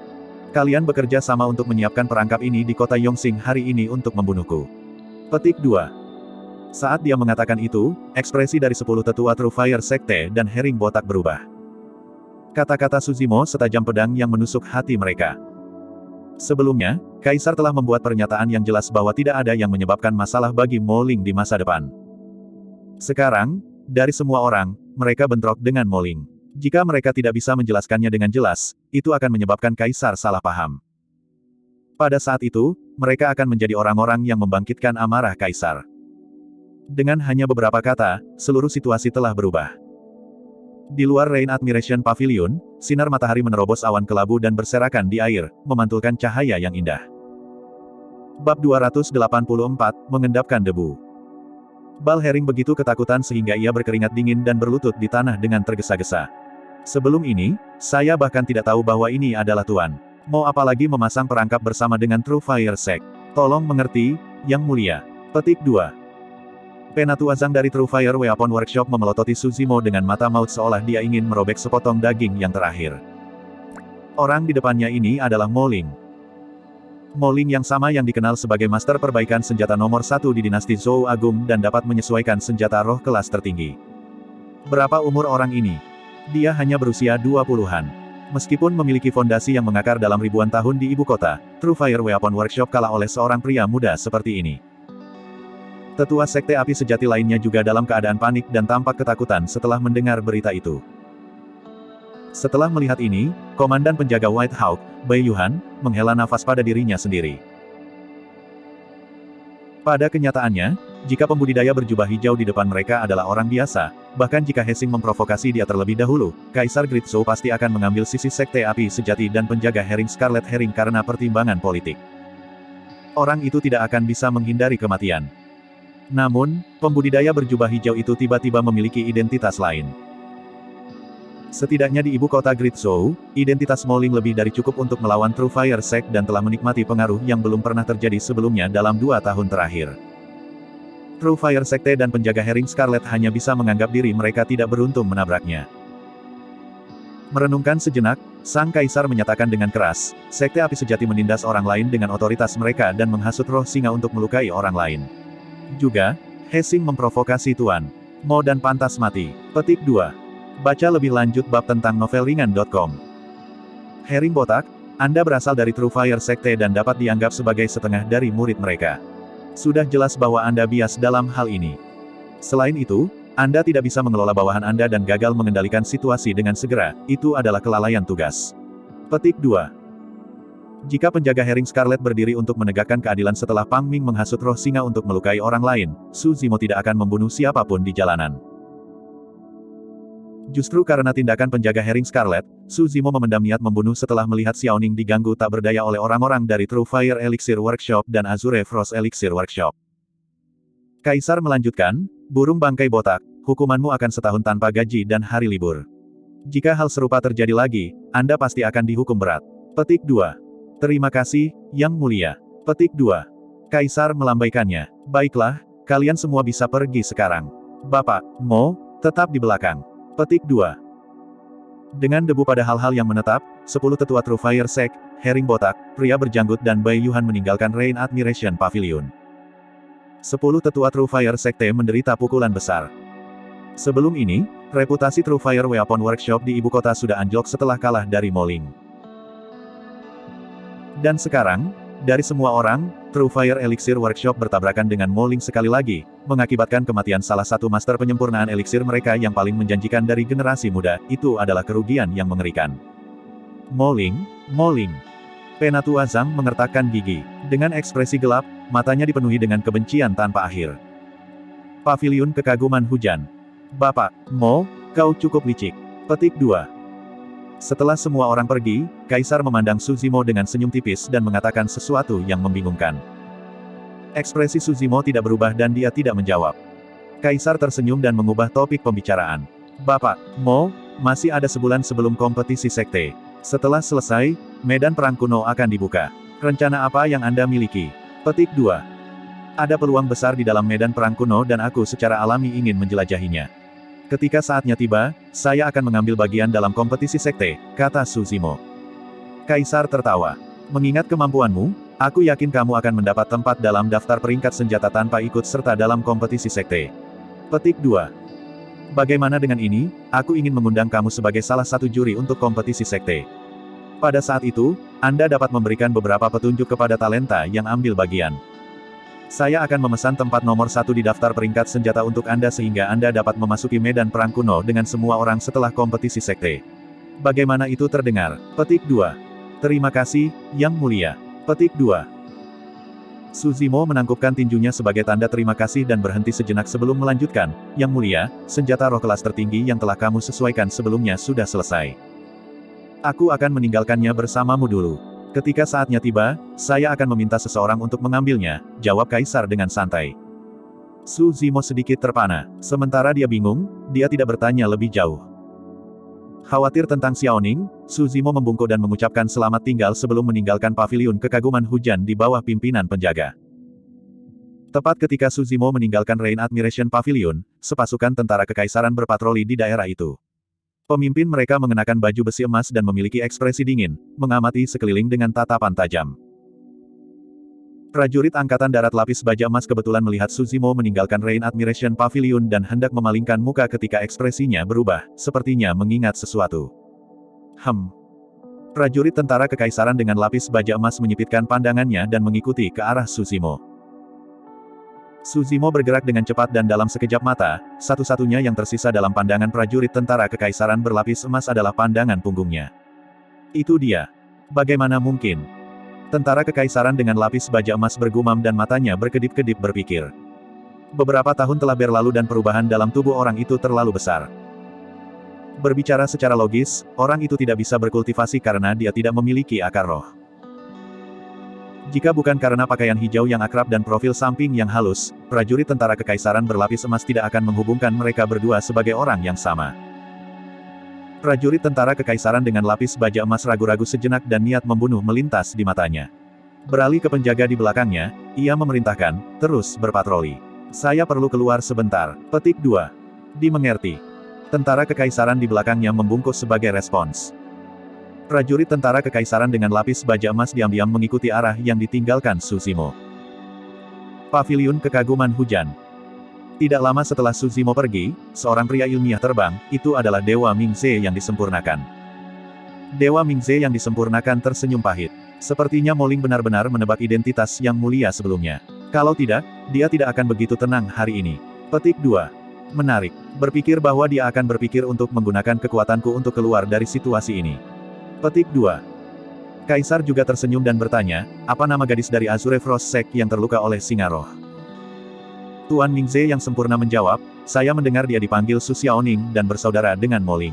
Kalian bekerja sama untuk menyiapkan perangkap ini di kota Yongxing hari ini untuk membunuhku. Petik 2. Saat dia mengatakan itu, ekspresi dari 10 tetua True Fire Sekte dan Herring Botak berubah. Kata-kata Suzimo setajam pedang yang menusuk hati mereka. Sebelumnya, Kaisar telah membuat pernyataan yang jelas bahwa tidak ada yang menyebabkan masalah bagi Mo Ling di masa depan. Sekarang, dari semua orang, mereka bentrok dengan Mo Ling. Jika mereka tidak bisa menjelaskannya dengan jelas, itu akan menyebabkan Kaisar salah paham. Pada saat itu, mereka akan menjadi orang-orang yang membangkitkan amarah Kaisar. Dengan hanya beberapa kata, seluruh situasi telah berubah. Di luar Rain Admiration Pavilion, sinar matahari menerobos awan kelabu dan berserakan di air, memantulkan cahaya yang indah. Bab 284, mengendapkan debu. Bal Herring begitu ketakutan sehingga ia berkeringat dingin dan berlutut di tanah dengan tergesa-gesa. Sebelum ini, saya bahkan tidak tahu bahwa ini adalah Tuan. Mau apalagi memasang perangkap bersama dengan True Fire Sect. Tolong mengerti, Yang Mulia. Petik 2. Penatuazang dari True Fire Weapon Workshop memelototi Suzimo dengan mata maut seolah dia ingin merobek sepotong daging yang terakhir. Orang di depannya ini adalah Mo Ling. Mo Ling yang sama yang dikenal sebagai master perbaikan senjata nomor 1 di dinasti Zhou Agung dan dapat menyesuaikan senjata roh kelas tertinggi. Berapa umur orang ini? Dia hanya berusia 20-an. Meskipun memiliki fondasi yang mengakar dalam ribuan tahun di ibu kota, True Fire Weapon Workshop kalah oleh seorang pria muda seperti ini. Tetua Sekte Api Sejati lainnya juga dalam keadaan panik dan tampak ketakutan setelah mendengar berita itu. Setelah melihat ini, Komandan Penjaga White Hawk, Bai Yuhan, menghela nafas pada dirinya sendiri. Pada kenyataannya, jika pembudidaya berjubah hijau di depan mereka adalah orang biasa, bahkan jika Hessing memprovokasi dia terlebih dahulu, Kaisar Great Zhou pasti akan mengambil sisi Sekte Api Sejati dan penjaga Herring Scarlet Herring karena pertimbangan politik. Orang itu tidak akan bisa menghindari kematian. Namun, pembudidaya berjubah hijau itu tiba-tiba memiliki identitas lain. Setidaknya di ibu kota Great Zhou, identitas Mo Ling lebih dari cukup untuk melawan True Fire Sect dan telah menikmati pengaruh yang belum pernah terjadi sebelumnya dalam 2 tahun terakhir. True Fire Sekte dan penjaga Herring Scarlet hanya bisa menganggap diri mereka tidak beruntung menabraknya. Merenungkan sejenak, Sang Kaisar menyatakan dengan keras, Sekte Api Sejati menindas orang lain dengan otoritas mereka dan menghasut roh singa untuk melukai orang lain. Juga, Hessing memprovokasi Tuan Mo dan pantas mati. Petik 2. Baca lebih lanjut bab tentang novelringan.com. Herring Botak, Anda berasal dari True Fire Sekte dan dapat dianggap sebagai setengah dari murid mereka. Sudah jelas bahwa Anda bias dalam hal ini. Selain itu, Anda tidak bisa mengelola bawahan Anda dan gagal mengendalikan situasi dengan segera, itu adalah kelalaian tugas. Petik 2. Jika penjaga Herring Scarlet berdiri untuk menegakkan keadilan setelah Pang Ming menghasut roh singa untuk melukai orang lain, Su Zimo tidak akan membunuh siapapun di jalanan. Justru karena tindakan penjaga Herring Scarlet, Su Zimo memendam niat membunuh setelah melihat Xiaoning diganggu tak berdaya oleh orang-orang dari True Fire Elixir Workshop dan Azure Frost Elixir Workshop. Kaisar melanjutkan, burung bangkai botak, hukumanmu akan setahun tanpa gaji dan hari libur. Jika hal serupa terjadi lagi, Anda pasti akan dihukum berat. Petik 2. Terima kasih, Yang Mulia. Petik 2. Kaisar melambaikannya. Baiklah, kalian semua bisa pergi sekarang. Bapak, Mo, tetap di belakang. Petik 2. Dengan debu pada hal-hal yang menetap, 10 tetua True Fire Sect, Herring Botak, pria berjanggut dan Bai Yuhan meninggalkan Rain Admiration Pavilion. 10 tetua True Fire Sekte menderita pukulan besar. Sebelum ini, reputasi True Fire Weapon Workshop di ibu kota sudah anjlok setelah kalah dari Mo Ling. Dan sekarang, dari semua orang, True Fire Elixir Workshop bertabrakan dengan Mo Ling sekali lagi, mengakibatkan kematian salah satu master penyempurnaan elixir mereka yang paling menjanjikan dari generasi muda, itu adalah kerugian yang mengerikan. Mo Ling, Mo Ling. Penatuazang mengertakkan gigi. Dengan ekspresi gelap, matanya dipenuhi dengan kebencian tanpa akhir. Paviliun Kekaguman Hujan. Bapak, Mo, kau cukup licik. Petik 2. Setelah semua orang pergi, Kaisar memandang Su Zimo dengan senyum tipis dan mengatakan sesuatu yang membingungkan. Ekspresi Su Zimo tidak berubah dan dia tidak menjawab. Kaisar tersenyum dan mengubah topik pembicaraan. Bapak, Mo, masih ada sebulan sebelum kompetisi sekte. Setelah selesai, medan perang kuno akan dibuka. Rencana apa yang Anda miliki? Petik 2. Ada peluang besar di dalam medan perang kuno dan aku secara alami ingin menjelajahinya. Ketika saatnya tiba, saya akan mengambil bagian dalam kompetisi sekte, kata Su Zimo. Kaisar tertawa. Mengingat kemampuanmu, aku yakin kamu akan mendapat tempat dalam daftar peringkat senjata tanpa ikut serta dalam kompetisi sekte. Petik 2. Bagaimana dengan ini, aku ingin mengundang kamu sebagai salah satu juri untuk kompetisi sekte. Pada saat itu, Anda dapat memberikan beberapa petunjuk kepada talenta yang ambil bagian. Saya akan memesan tempat nomor 1 di daftar peringkat senjata untuk Anda sehingga Anda dapat memasuki medan perang kuno dengan semua orang setelah kompetisi sekte. Bagaimana itu terdengar? Petik 2. Terima kasih, Yang Mulia. Petik 2. Su Zimo menangkupkan tinjunya sebagai tanda terima kasih dan berhenti sejenak sebelum melanjutkan. Yang Mulia, senjata roh kelas tertinggi yang telah kamu sesuaikan sebelumnya sudah selesai. Aku akan meninggalkannya bersamamu dulu. Ketika saatnya tiba, saya akan meminta seseorang untuk mengambilnya, jawab Kaisar dengan santai. Su Zimo sedikit terpana. Sementara dia bingung, dia tidak bertanya lebih jauh. Khawatir tentang Xiaoning, Su Zimo membungkuk dan mengucapkan selamat tinggal sebelum meninggalkan paviliun kekaguman hujan di bawah pimpinan penjaga. Tepat ketika Su Zimo meninggalkan Rain Admiration Pavilion, sepasukan tentara kekaisaran berpatroli di daerah itu. Pemimpin mereka mengenakan baju besi emas dan memiliki ekspresi dingin, mengamati sekeliling dengan tatapan tajam. Prajurit Angkatan Darat Lapis Baja Emas kebetulan melihat Su Zimo meninggalkan Rain Admiration Pavilion dan hendak memalingkan muka ketika ekspresinya berubah, sepertinya mengingat sesuatu. Prajurit tentara kekaisaran dengan lapis baja emas menyipitkan pandangannya dan mengikuti ke arah Su Zimo. Su Zimo bergerak dengan cepat dan dalam sekejap mata, satu-satunya yang tersisa dalam pandangan prajurit tentara kekaisaran berlapis emas adalah pandangan punggungnya. Itu dia. Bagaimana mungkin? Tentara kekaisaran dengan lapis baja emas bergumam dan matanya berkedip-kedip berpikir. Beberapa tahun telah berlalu dan perubahan dalam tubuh orang itu terlalu besar. Berbicara secara logis, orang itu tidak bisa berkultivasi karena dia tidak memiliki akar roh. Jika bukan karena pakaian hijau yang akrab dan profil samping yang halus, prajurit tentara kekaisaran berlapis emas tidak akan menghubungkan mereka berdua sebagai orang yang sama. Prajurit tentara kekaisaran dengan lapis baja emas ragu-ragu sejenak dan niat membunuh melintas di matanya. Beralih ke penjaga di belakangnya, ia memerintahkan, terus berpatroli. Saya perlu keluar sebentar. Petik 2. Dimengerti. Tentara kekaisaran di belakangnya membungkuk sebagai respons. Prajurit tentara kekaisaran dengan lapis baja emas diam-diam mengikuti arah yang ditinggalkan Su Zimo. Paviliun kekaguman hujan. Tidak lama setelah Su Zimo pergi, seorang pria ilmiah terbang, itu adalah Dewa Mingze yang disempurnakan. Dewa Mingze yang disempurnakan tersenyum pahit. Sepertinya Moling benar-benar menebak identitas yang mulia sebelumnya. Kalau tidak, dia tidak akan begitu tenang hari ini. Petik 2. Menarik. Berpikir bahwa dia akan berpikir untuk menggunakan kekuatanku untuk keluar dari situasi ini. Petik 2. Kaisar juga tersenyum dan bertanya, apa nama gadis dari Azure Frost Sect yang terluka oleh singa roh? Tuan Mingze yang sempurna menjawab, saya mendengar dia dipanggil Su Xiaoning dan bersaudara dengan Moling.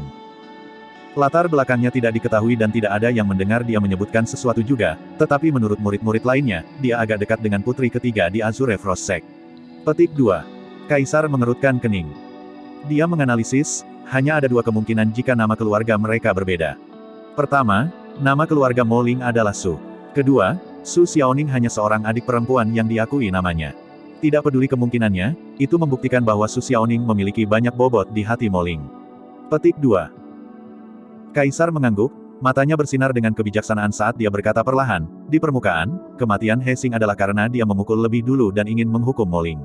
Latar belakangnya tidak diketahui dan tidak ada yang mendengar dia menyebutkan sesuatu juga, tetapi menurut murid-murid lainnya, dia agak dekat dengan putri ketiga di Azure Frost Sect. Petik 2. Kaisar mengerutkan kening. Dia menganalisis, hanya ada dua kemungkinan jika nama keluarga mereka berbeda. Pertama, nama keluarga Moling adalah Su. Kedua, Su Xiaoning hanya seorang adik perempuan yang diakui namanya. Tidak peduli kemungkinannya, itu membuktikan bahwa Su Xiaoning memiliki banyak bobot di hati Moling. Petik 2. Kaisar mengangguk, matanya bersinar dengan kebijaksanaan saat dia berkata perlahan, di permukaan, kematian He Xing adalah karena dia memukul lebih dulu dan ingin menghukum Moling.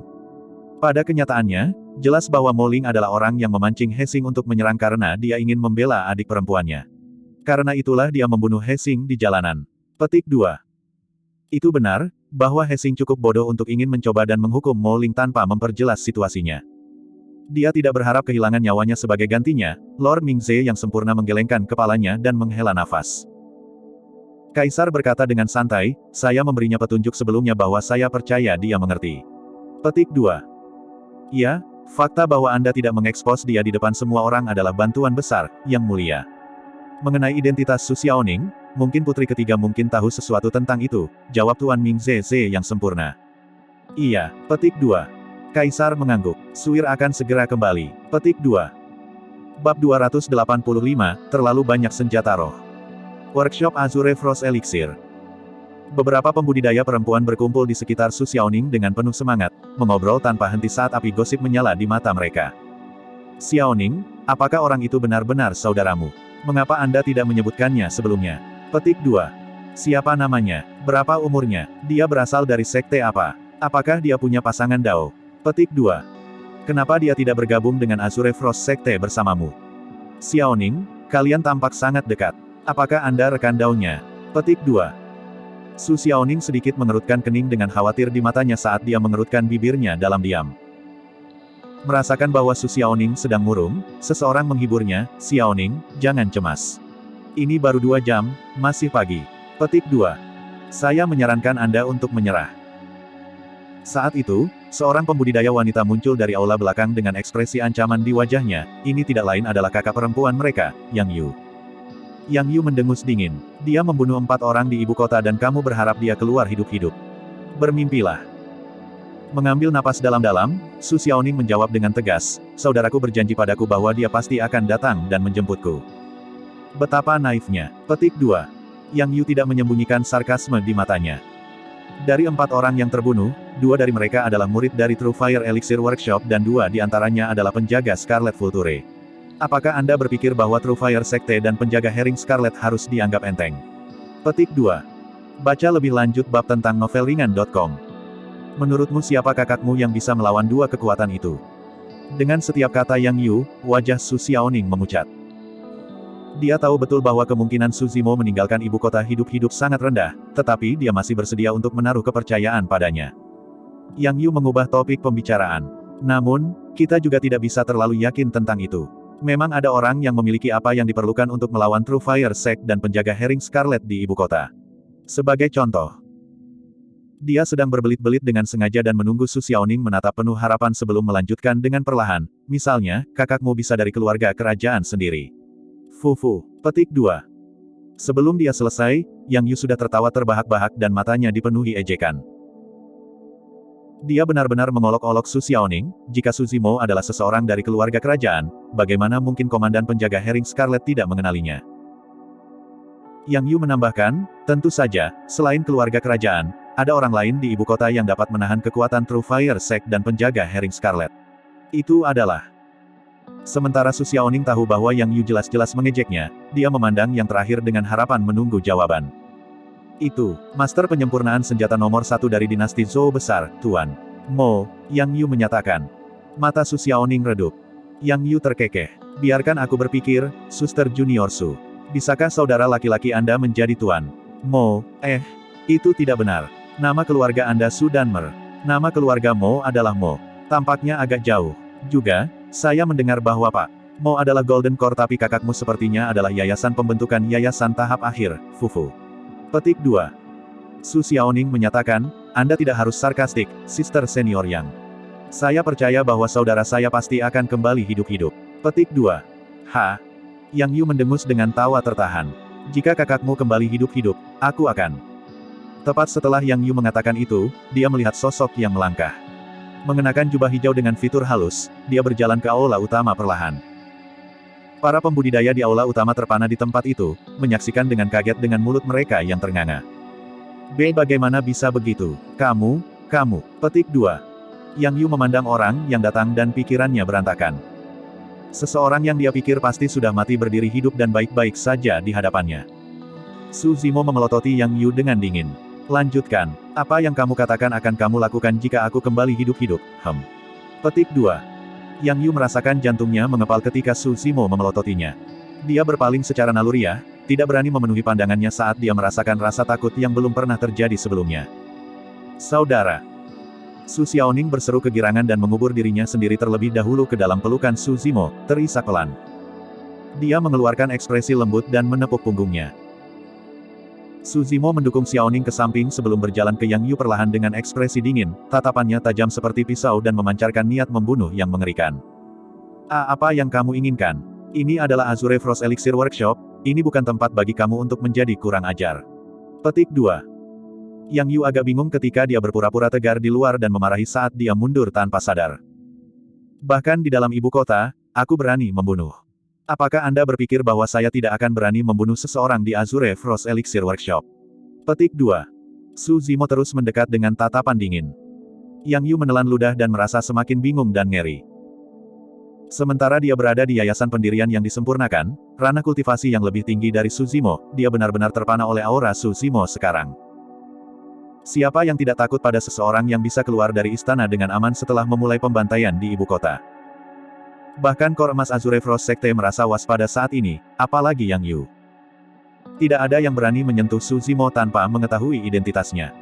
Pada kenyataannya, jelas bahwa Moling adalah orang yang memancing He Xing untuk menyerang karena dia ingin membela adik perempuannya. Karena itulah dia membunuh He Xing di jalanan. Petik 2. Itu benar, bahwa He Xing cukup bodoh untuk ingin mencoba dan menghukum Moling tanpa memperjelas situasinya. Dia tidak berharap kehilangan nyawanya sebagai gantinya. Lord Mingze yang sempurna menggelengkan kepalanya dan menghela nafas. Kaisar berkata dengan santai, saya memberinya petunjuk sebelumnya bahwa saya percaya dia mengerti. Petik 2. Ya, fakta bahwa Anda tidak mengekspos dia di depan semua orang adalah bantuan besar, Yang Mulia. Mengenai identitas Su Xiaoning, mungkin putri ketiga mungkin tahu sesuatu tentang itu, jawab Tuan Mingze yang sempurna. Iya, petik 2. Kaisar mengangguk. Suir akan segera kembali. Petik 2. Bab 285, terlalu banyak senjata roh. Workshop Azure Frost Elixir. Beberapa pembudidaya perempuan berkumpul di sekitar Su Xiaoning dengan penuh semangat, mengobrol tanpa henti saat api gosip menyala di mata mereka. Xiaoning, apakah orang itu benar-benar saudaramu? Mengapa Anda tidak menyebutkannya sebelumnya? Petik 2. Siapa namanya? Berapa umurnya? Dia berasal dari sekte apa? Apakah dia punya pasangan Dao? Petik 2. Kenapa dia tidak bergabung dengan Azure Frost Sekte bersamamu? Xiaoning, kalian tampak sangat dekat. Apakah Anda rekan Dao-nya? Petik 2. Su Xiaoning sedikit mengerutkan kening dengan khawatir di matanya saat dia mengerutkan bibirnya dalam diam. Merasakan bahwa Su Xiaoning sedang murung, seseorang menghiburnya, "Xiaoning, jangan cemas. Ini baru 2 jam, masih pagi." Petik 2. Saya menyarankan Anda untuk menyerah. Saat itu, seorang pembudidaya wanita muncul dari aula belakang dengan ekspresi ancaman di wajahnya. Ini tidak lain adalah kakak perempuan mereka, Yang Yu. Yang Yu mendengus dingin. Dia membunuh 4 orang di ibu kota dan kamu berharap dia keluar hidup-hidup. Bermimpilah. Mengambil napas dalam-dalam, Su Xiaoning menjawab dengan tegas, "Saudaraku berjanji padaku bahwa dia pasti akan datang dan menjemputku." Betapa naifnya. Petik 2. Yang Yu tidak menyembunyikan sarkasme di matanya. Dari 4 orang yang terbunuh, 2 dari mereka adalah murid dari True Fire Elixir Workshop dan 2 di antaranya adalah penjaga Scarlet Vulture. Apakah Anda berpikir bahwa True Fire Sekte dan penjaga Herring Scarlet harus dianggap enteng? Petik 2. Baca lebih lanjut bab tentang novelringan.com. Menurutmu siapa kakakmu yang bisa melawan 2 kekuatan itu? Dengan setiap kata Yang Yu, wajah Su Xiaoning memucat. Dia tahu betul bahwa kemungkinan Su Zimo meninggalkan ibu kota hidup-hidup sangat rendah, tetapi dia masih bersedia untuk menaruh kepercayaan padanya. Yang Yu mengubah topik pembicaraan. Namun, kita juga tidak bisa terlalu yakin tentang itu. Memang ada orang yang memiliki apa yang diperlukan untuk melawan True Fire Sect dan penjaga Herring Scarlet di ibu kota. Sebagai contoh, dia sedang berbelit-belit dengan sengaja dan menunggu Su Xiaoning menatap penuh harapan sebelum melanjutkan dengan perlahan. Misalnya, kakakmu bisa dari keluarga kerajaan sendiri. Fufu. Petik 2. Sebelum dia selesai, Yang Yu sudah tertawa terbahak-bahak dan matanya dipenuhi ejekan. Dia benar-benar mengolok-olok Su Xiaoning. Jika Su Zimo adalah seseorang dari keluarga kerajaan, bagaimana mungkin komandan penjaga Herring Scarlet tidak mengenalinya? Yang Yu menambahkan, tentu saja, selain keluarga kerajaan, ada orang lain di ibu kota yang dapat menahan kekuatan True Fire Sect dan penjaga Herring Scarlet. Itu adalah... Sementara Su Xiaoning tahu bahwa Yang Yu jelas-jelas mengejeknya, dia memandang yang terakhir dengan harapan menunggu jawaban. Itu, Master Penyempurnaan Senjata nomor 1 dari dinasti Zhou Besar, Tuan Mo, Yang Yu menyatakan. Mata Su Xiaoning redup. Yang Yu terkekeh. Biarkan aku berpikir, Suster Junior Su. Bisakah saudara laki-laki Anda menjadi Tuan Mo? Itu tidak benar. Nama keluarga Anda Su Danmer. Nama keluarga Mo adalah Mo. Tampaknya agak jauh. Juga, saya mendengar bahwa Pak Mo adalah Golden Core tapi kakakmu sepertinya adalah yayasan pembentukan yayasan tahap akhir, Fufu. Petik 2. Su Xiaoning menyatakan, Anda tidak harus sarkastik, Sister Senior Yang. Saya percaya bahwa saudara saya pasti akan kembali hidup-hidup. Petik 2. Yang Yu mendengus dengan tawa tertahan. Jika kakakmu kembali hidup-hidup, aku akan. Tepat setelah Yang Yu mengatakan itu, dia melihat sosok yang melangkah. Mengenakan jubah hijau dengan fitur halus, dia berjalan ke aula utama perlahan. Para pembudidaya di aula utama terpana di tempat itu, menyaksikan dengan kaget dengan mulut mereka yang ternganga. Bagaimana bisa begitu? Kamu. Petik 2. Yang Yu memandang orang yang datang dan pikirannya berantakan. Seseorang yang dia pikir pasti sudah mati berdiri hidup dan baik-baik saja di hadapannya. Su Zimo memelototi Yang Yu dengan dingin. Lanjutkan. Apa yang kamu katakan akan kamu lakukan jika aku kembali hidup-hidup? Petik 2. Yang Yu merasakan jantungnya mengepal ketika Su Zimo memelototinya. Dia berpaling secara naluriah, tidak berani memenuhi pandangannya saat dia merasakan rasa takut yang belum pernah terjadi sebelumnya. Saudara. Su Xiaoning berseru kegirangan dan mengubur dirinya sendiri terlebih dahulu ke dalam pelukan Su Zimo, terisak pelan. Dia mengeluarkan ekspresi lembut dan menepuk punggungnya. Su Zimo mendukung Xiaoning ke samping sebelum berjalan ke Yang Yu perlahan dengan ekspresi dingin, tatapannya tajam seperti pisau dan memancarkan niat membunuh yang mengerikan. Apa yang kamu inginkan? Ini adalah Azure Frost Elixir Workshop, ini bukan tempat bagi kamu untuk menjadi kurang ajar. Petik 2. Yang Yu agak bingung ketika dia berpura-pura tegar di luar dan memarahi saat dia mundur tanpa sadar. Bahkan di dalam ibu kota, aku berani membunuh. Apakah Anda berpikir bahwa saya tidak akan berani membunuh seseorang di Azure Frost Elixir Workshop? Petik 2. Su Zimo terus mendekat dengan tatapan dingin. Yang Yu menelan ludah dan merasa semakin bingung dan ngeri. Sementara dia berada di yayasan pendirian yang disempurnakan, ranah kultivasi yang lebih tinggi dari Suzimo, dia benar-benar terpana oleh aura Suzimo sekarang. Siapa yang tidak takut pada seseorang yang bisa keluar dari istana dengan aman setelah memulai pembantaian di ibu kota? Bahkan Kor Emas Azure Frost Sekte merasa waspada saat ini, apalagi Yang Yu. Tidak ada yang berani menyentuh Suzimo tanpa mengetahui identitasnya.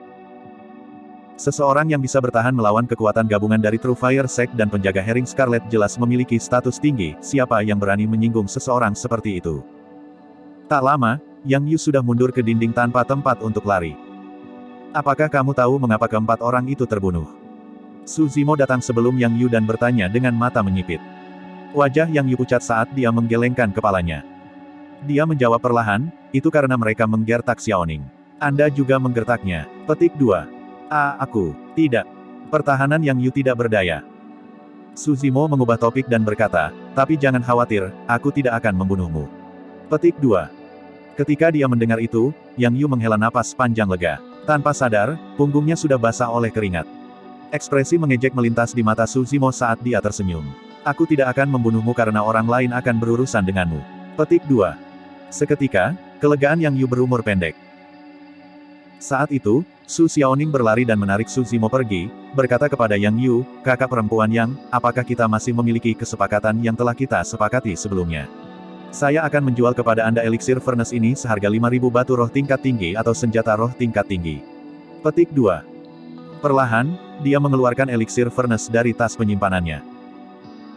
Seseorang yang bisa bertahan melawan kekuatan gabungan dari True Fire Sect dan penjaga Herring Scarlet jelas memiliki status tinggi, siapa yang berani menyinggung seseorang seperti itu? Tak lama, Yang Yu sudah mundur ke dinding tanpa tempat untuk lari. Apakah kamu tahu mengapa keempat orang itu terbunuh? Suzimo datang sebelum Yang Yu dan bertanya dengan mata menyipit. Wajah Yang Yu pucat saat dia menggelengkan kepalanya. Dia menjawab perlahan, itu karena mereka menggertak Xiaoning. Anda juga menggertaknya. Petik 2. Aku. Tidak. Pertahanan Yang Yu tidak berdaya. Suzimo mengubah topik dan berkata, tapi jangan khawatir, aku tidak akan membunuhmu. Petik 2. Ketika dia mendengar itu, Yang Yu menghela napas panjang lega. Tanpa sadar, punggungnya sudah basah oleh keringat. Ekspresi mengejek melintas di mata Suzimo saat dia tersenyum. Aku tidak akan membunuhmu karena orang lain akan berurusan denganmu. Petik 2. Seketika, kelegaan Yang Yu berumur pendek. Saat itu, Su Xiaoning berlari dan menarik Suzimo pergi, berkata kepada Yang Yu, kakak perempuan Yang, apakah kita masih memiliki kesepakatan yang telah kita sepakati sebelumnya? Saya akan menjual kepada Anda eliksir furnace ini seharga 5.000 batu roh tingkat tinggi atau senjata roh tingkat tinggi. Petik 2. Perlahan, dia mengeluarkan eliksir furnace dari tas penyimpanannya.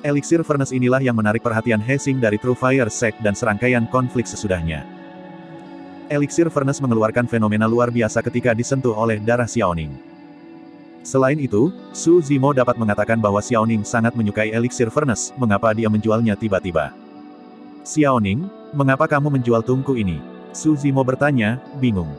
Eliksir furnace inilah yang menarik perhatian Hexing dari True Fire Sect dan serangkaian konflik sesudahnya. Eliksir furnace mengeluarkan fenomena luar biasa ketika disentuh oleh darah Xiaoning. Selain itu, Su Zimo dapat mengatakan bahwa Xiaoning sangat menyukai eliksir furnace, mengapa dia menjualnya tiba-tiba. Xiaoning, mengapa kamu menjual tungku ini? Su Zimo bertanya, bingung.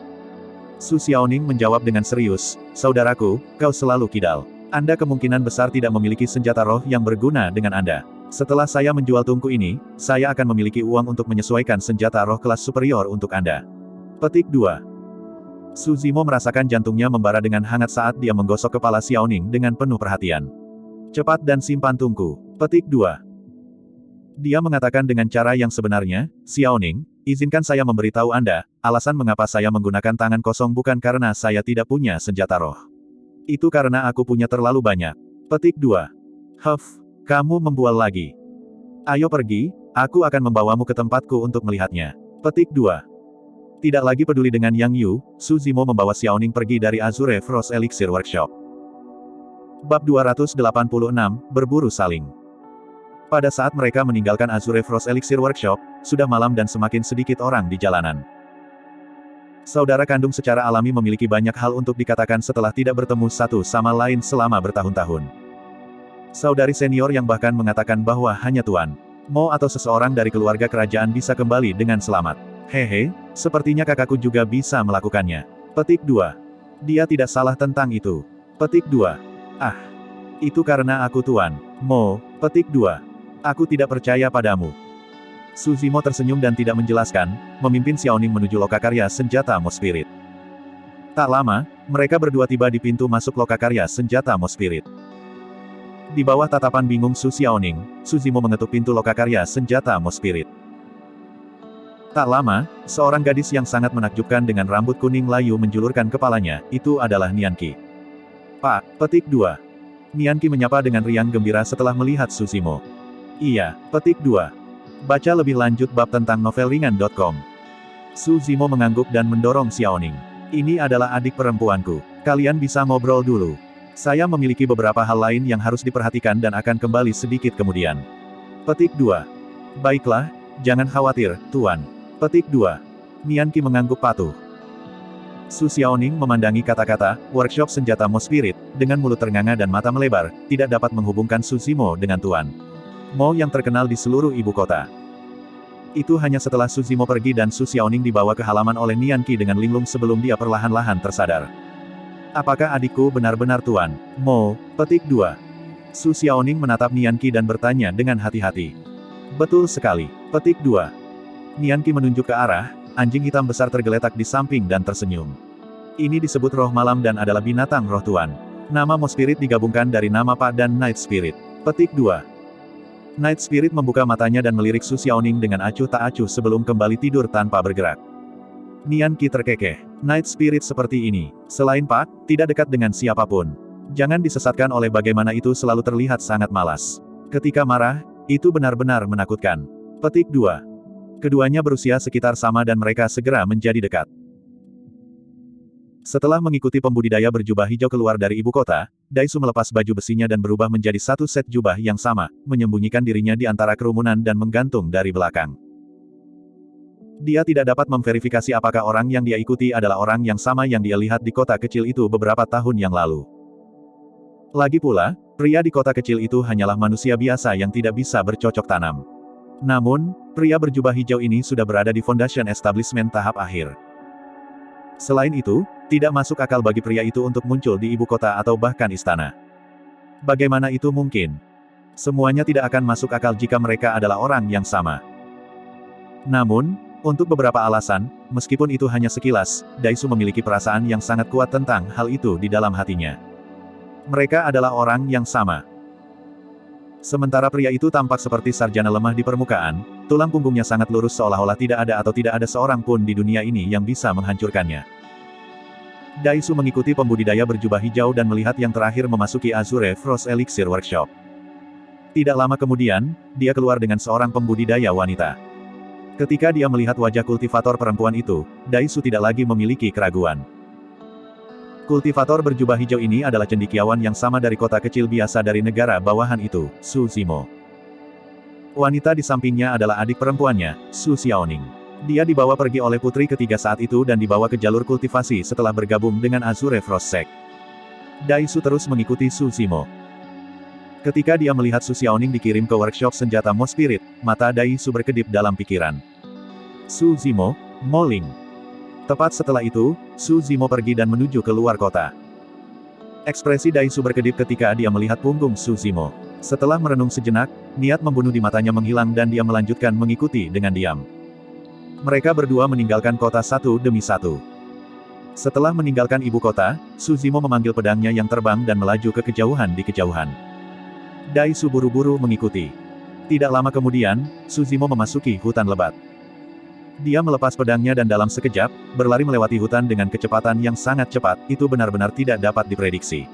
Su Xiaoning menjawab dengan serius, saudaraku, kau selalu kidal. Anda kemungkinan besar tidak memiliki senjata roh yang berguna dengan Anda. Setelah saya menjual tungku ini, saya akan memiliki uang untuk menyesuaikan senjata roh kelas superior untuk Anda. Petik 2. Su Zimo merasakan jantungnya membara dengan hangat saat dia menggosok kepala Xiaoning dengan penuh perhatian. Cepat dan simpan tungku. Petik 2. Dia mengatakan dengan cara yang sebenarnya, Xiaoning, izinkan saya memberitahu Anda, alasan mengapa saya menggunakan tangan kosong bukan karena saya tidak punya senjata roh. Itu karena aku punya terlalu banyak. Petik 2. Kamu membual lagi. Ayo pergi, aku akan membawamu ke tempatku untuk melihatnya. Petik 2. Tidak lagi peduli dengan Yang Yu, Su Zimo membawa Xiaoning pergi dari Azure Frost Elixir Workshop. Bab 286, Berburu Saling. Pada saat mereka meninggalkan Azure Frost Elixir Workshop, sudah malam dan semakin sedikit orang di jalanan. Saudara kandung secara alami memiliki banyak hal untuk dikatakan setelah tidak bertemu satu sama lain selama bertahun-tahun. Saudari senior yang bahkan mengatakan bahwa hanya Tuan Mo atau seseorang dari keluarga kerajaan bisa kembali dengan selamat. Hehe, sepertinya kakakku juga bisa melakukannya. Petik 2. Dia tidak salah tentang itu. Petik 2. Itu karena aku Tuan Mo. Petik 2. Aku tidak percaya padamu. Su Zimo tersenyum dan tidak menjelaskan, memimpin Xiaoning menuju lokakarya senjata Mo Spirit. Tak lama, mereka berdua tiba di pintu masuk lokakarya senjata Mo Spirit. Di bawah tatapan bingung Su Xiaoning, Su Zimo mengetuk pintu lokakarya senjata Mo Spirit. Tak lama, seorang gadis yang sangat menakjubkan dengan rambut kuning layu menjulurkan kepalanya, itu adalah Nianqi. Pak, petik 2. Nianqi menyapa dengan riang gembira setelah melihat Su Zimo. Iya, petik 2. Baca lebih lanjut bab tentang novelringan.com. Su Zimo mengangguk dan mendorong Xiaoning. Ini adalah adik perempuanku. Kalian bisa ngobrol dulu. Saya memiliki beberapa hal lain yang harus diperhatikan dan akan kembali sedikit kemudian. Petik 2. Baiklah, jangan khawatir, Tuan. Petik 2. Nianqi mengangguk patuh. Su Xiaoning memandangi kata-kata, workshop senjata Mo Spirit, dengan mulut ternganga dan mata melebar, tidak dapat menghubungkan Su Zimo dengan Tuan Mo yang terkenal di seluruh ibu kota. Itu hanya setelah Su Zimo pergi dan Su Xiaoning dibawa ke halaman oleh Nianqi dengan linglung sebelum dia perlahan-lahan tersadar. Apakah adikku benar-benar Tuan Mo? Petik 2. Su Xiaoning menatap Nianqi dan bertanya dengan hati-hati. Betul sekali. Petik 2. Nianqi menunjuk ke arah, anjing hitam besar tergeletak di samping dan tersenyum. Ini disebut roh malam dan adalah binatang roh Tuan. Nama Mo Spirit digabungkan dari nama Pak dan Night Spirit. Petik 2. Night Spirit membuka matanya dan melirik Su Xiaoning dengan acuh tak acuh sebelum kembali tidur tanpa bergerak. Nian Qi terkekeh. Night Spirit seperti ini, selain Pak, tidak dekat dengan siapapun. Jangan disesatkan oleh bagaimana itu selalu terlihat sangat malas. Ketika marah, itu benar-benar menakutkan. Petik 2. Keduanya berusia sekitar sama dan mereka segera menjadi dekat. Setelah mengikuti pembudidaya berjubah hijau keluar dari ibu kota, Daisu melepas baju besinya dan berubah menjadi satu set jubah yang sama, menyembunyikan dirinya di antara kerumunan dan menggantung dari belakang. Dia tidak dapat memverifikasi apakah orang yang dia ikuti adalah orang yang sama yang dia lihat di kota kecil itu beberapa tahun yang lalu. Lagi pula, pria di kota kecil itu hanyalah manusia biasa yang tidak bisa bercocok tanam. Namun, pria berjubah hijau ini sudah berada di Foundation Establishment tahap akhir. Selain itu, tidak masuk akal bagi pria itu untuk muncul di ibu kota atau bahkan istana. Bagaimana itu mungkin? Semuanya tidak akan masuk akal jika mereka adalah orang yang sama. Namun, untuk beberapa alasan, meskipun itu hanya sekilas, Daisu memiliki perasaan yang sangat kuat tentang hal itu di dalam hatinya. Mereka adalah orang yang sama. Sementara pria itu tampak seperti sarjana lemah di permukaan, tulang punggungnya sangat lurus seolah-olah tidak ada seorang pun di dunia ini yang bisa menghancurkannya. Daisu mengikuti pembudidaya berjubah hijau dan melihat yang terakhir memasuki Azure Frost Elixir Workshop. Tidak lama kemudian, dia keluar dengan seorang pembudidaya wanita. Ketika dia melihat wajah kultivator perempuan itu, Daisu tidak lagi memiliki keraguan. Kultivator berjubah hijau ini adalah cendekiawan yang sama dari kota kecil biasa dari negara bawahan itu, Su Zimo. Wanita di sampingnya adalah adik perempuannya, Su Xiaoning. Dia dibawa pergi oleh putri ketiga saat itu dan dibawa ke jalur kultivasi setelah bergabung dengan Azure Frost Sect. Daisu terus mengikuti Su Zimo. Ketika dia melihat Su Xiaoning dikirim ke workshop senjata Mo Spirit, mata Daisu berkedip dalam pikiran. Su Zimo, Moling. Tepat setelah itu, Su Zimo pergi dan menuju ke luar kota. Ekspresi Daisu berkedip ketika dia melihat punggung Su Zimo. Setelah merenung sejenak, niat membunuh di matanya menghilang dan dia melanjutkan mengikuti dengan diam. Mereka berdua meninggalkan kota satu demi satu. Setelah meninggalkan ibu kota, Su Zimo memanggil pedangnya yang terbang dan melaju ke kejauhan di kejauhan. Daisu buru-buru mengikuti. Tidak lama kemudian, Su Zimo memasuki hutan lebat. Dia melepas pedangnya dan dalam sekejap, berlari melewati hutan dengan kecepatan yang sangat cepat, itu benar-benar tidak dapat diprediksi.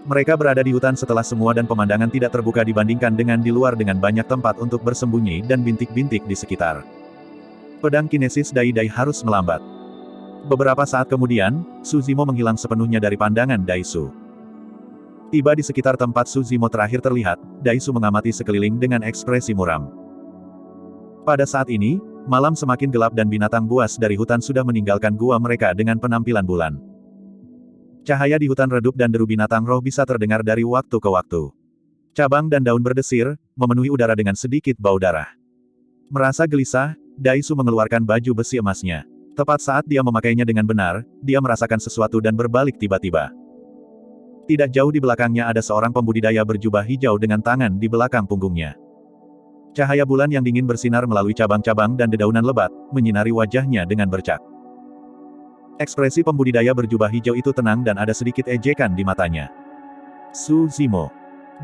Mereka berada di hutan setelah semua dan pemandangan tidak terbuka dibandingkan dengan di luar dengan banyak tempat untuk bersembunyi dan bintik-bintik di sekitar. Pedang kinesis Dai harus melambat. Beberapa saat kemudian, Su Zimo menghilang sepenuhnya dari pandangan Daisu. Tiba di sekitar tempat Su Zimo terakhir terlihat, Daisu mengamati sekeliling dengan ekspresi muram. Pada saat ini, malam semakin gelap dan binatang buas dari hutan sudah meninggalkan gua mereka dengan penampilan bulan. Cahaya di hutan redup dan deru binatang roh bisa terdengar dari waktu ke waktu. Cabang dan daun berdesir, memenuhi udara dengan sedikit bau darah. Merasa gelisah, Daisu mengeluarkan baju besi emasnya. Tepat saat dia memakainya dengan benar, dia merasakan sesuatu dan berbalik tiba-tiba. Tidak jauh di belakangnya ada seorang pembudidaya berjubah hijau dengan tangan di belakang punggungnya. Cahaya bulan yang dingin bersinar melalui cabang-cabang dan dedaunan lebat, menyinari wajahnya dengan bercak. Ekspresi pembudidaya berjubah hijau itu tenang dan ada sedikit ejekan di matanya. Su Zimo.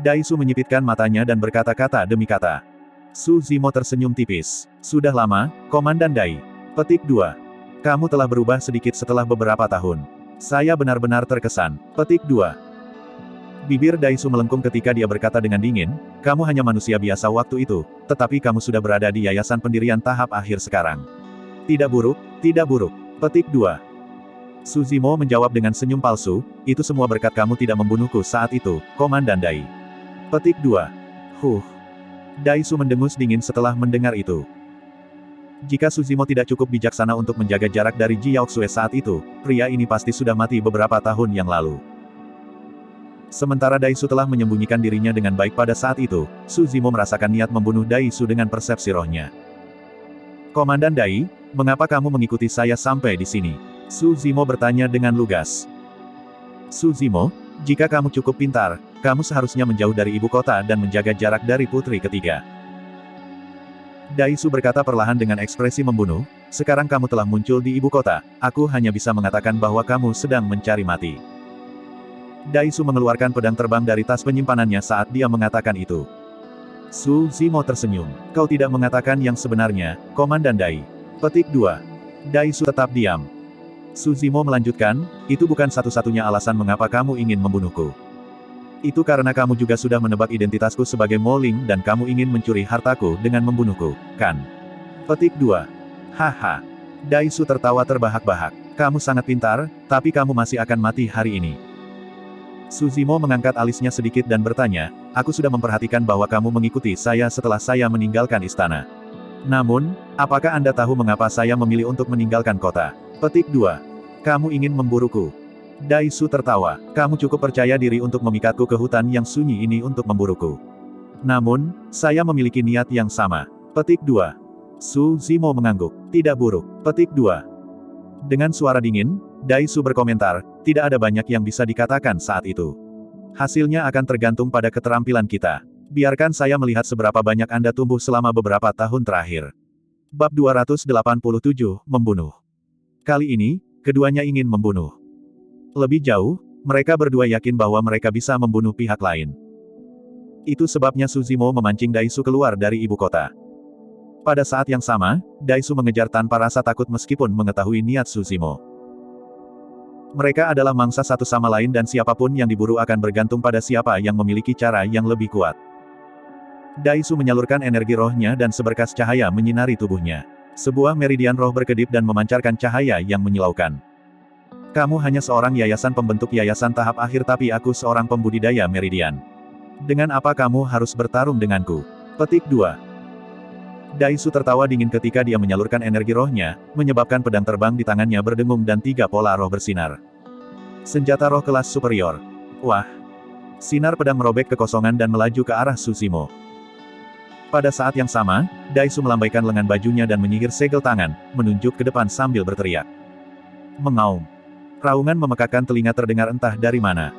Daisu menyipitkan matanya dan berkata-kata demi kata. Su Zimo tersenyum tipis. Sudah lama, Komandan Dai. Petik 2. Kamu telah berubah sedikit setelah beberapa tahun. Saya benar-benar terkesan. Petik 2. Bibir Daisu melengkung ketika dia berkata dengan dingin, kamu hanya manusia biasa waktu itu, tetapi kamu sudah berada di yayasan pendirian tahap akhir sekarang. Tidak buruk, tidak buruk. Petik 2. Su Zimo menjawab dengan senyum palsu, itu semua berkat kamu tidak membunuhku saat itu, Komandan Dai. Petik 2. Daisu mendengus dingin setelah mendengar itu. Jika Su Zimo tidak cukup bijaksana untuk menjaga jarak dari Ji Yaoxue saat itu, pria ini pasti sudah mati beberapa tahun yang lalu. Sementara Daisu telah menyembunyikan dirinya dengan baik pada saat itu, Su Zimo merasakan niat membunuh Daisu dengan persepsi rohnya. Komandan Dai, mengapa kamu mengikuti saya sampai di sini? Su Zimo bertanya dengan lugas. Su Zimo, jika kamu cukup pintar, kamu seharusnya menjauh dari ibu kota dan menjaga jarak dari putri ketiga. Daisu berkata perlahan dengan ekspresi membunuh, sekarang kamu telah muncul di ibu kota, aku hanya bisa mengatakan bahwa kamu sedang mencari mati. Daisu mengeluarkan pedang terbang dari tas penyimpanannya saat dia mengatakan itu. Su Zimo tersenyum. Kau tidak mengatakan yang sebenarnya, Komandan Dai. Petik 2. Dai Su tetap diam. Su Zimo melanjutkan, itu bukan satu-satunya alasan mengapa kamu ingin membunuhku. Itu karena kamu juga sudah menebak identitasku sebagai Moling dan kamu ingin mencuri hartaku dengan membunuhku, kan? Petik 2. Haha. Dai Su tertawa terbahak-bahak. Kamu sangat pintar, tapi kamu masih akan mati hari ini. Su Zimo mengangkat alisnya sedikit dan bertanya, aku sudah memperhatikan bahwa kamu mengikuti saya setelah saya meninggalkan istana. Namun, apakah Anda tahu mengapa saya memilih untuk meninggalkan kota? Petik 2. Kamu ingin memburuku. Dai Su tertawa, kamu cukup percaya diri untuk memikatku ke hutan yang sunyi ini untuk memburuku. Namun, saya memiliki niat yang sama. Petik 2. Su Zimo mengangguk. Tidak buruk. Petik 2. Dengan suara dingin, Dai Su berkomentar, tidak ada banyak yang bisa dikatakan saat itu. Hasilnya akan tergantung pada keterampilan kita. Biarkan saya melihat seberapa banyak Anda tumbuh selama beberapa tahun terakhir. Bab 287, Membunuh. Kali ini, keduanya ingin membunuh. Lebih jauh, mereka berdua yakin bahwa mereka bisa membunuh pihak lain. Itu sebabnya Su Zimo memancing Dai Su keluar dari ibu kota. Pada saat yang sama, Dai Su mengejar tanpa rasa takut meskipun mengetahui niat Su Zimo. Mereka adalah mangsa satu sama lain dan siapapun yang diburu akan bergantung pada siapa yang memiliki cara yang lebih kuat. Dai Su menyalurkan energi rohnya dan seberkas cahaya menyinari tubuhnya. Sebuah meridian roh berkedip dan memancarkan cahaya yang menyilaukan. Kamu hanya seorang yayasan pembentuk yayasan tahap akhir tapi aku seorang pembudidaya meridian. Dengan apa kamu harus bertarung denganku? Petik 2. Dai Su tertawa dingin ketika dia menyalurkan energi rohnya, menyebabkan pedang terbang di tangannya berdengung dan 3 pola roh bersinar. Senjata roh kelas superior. Wah! Sinar pedang merobek kekosongan dan melaju ke arah Su Zimo. Pada saat yang sama, Dai Su melambaikan lengan bajunya dan menyihir segel tangan, menunjuk ke depan sambil berteriak. Mengaum. Raungan memekakkan telinga terdengar entah dari mana.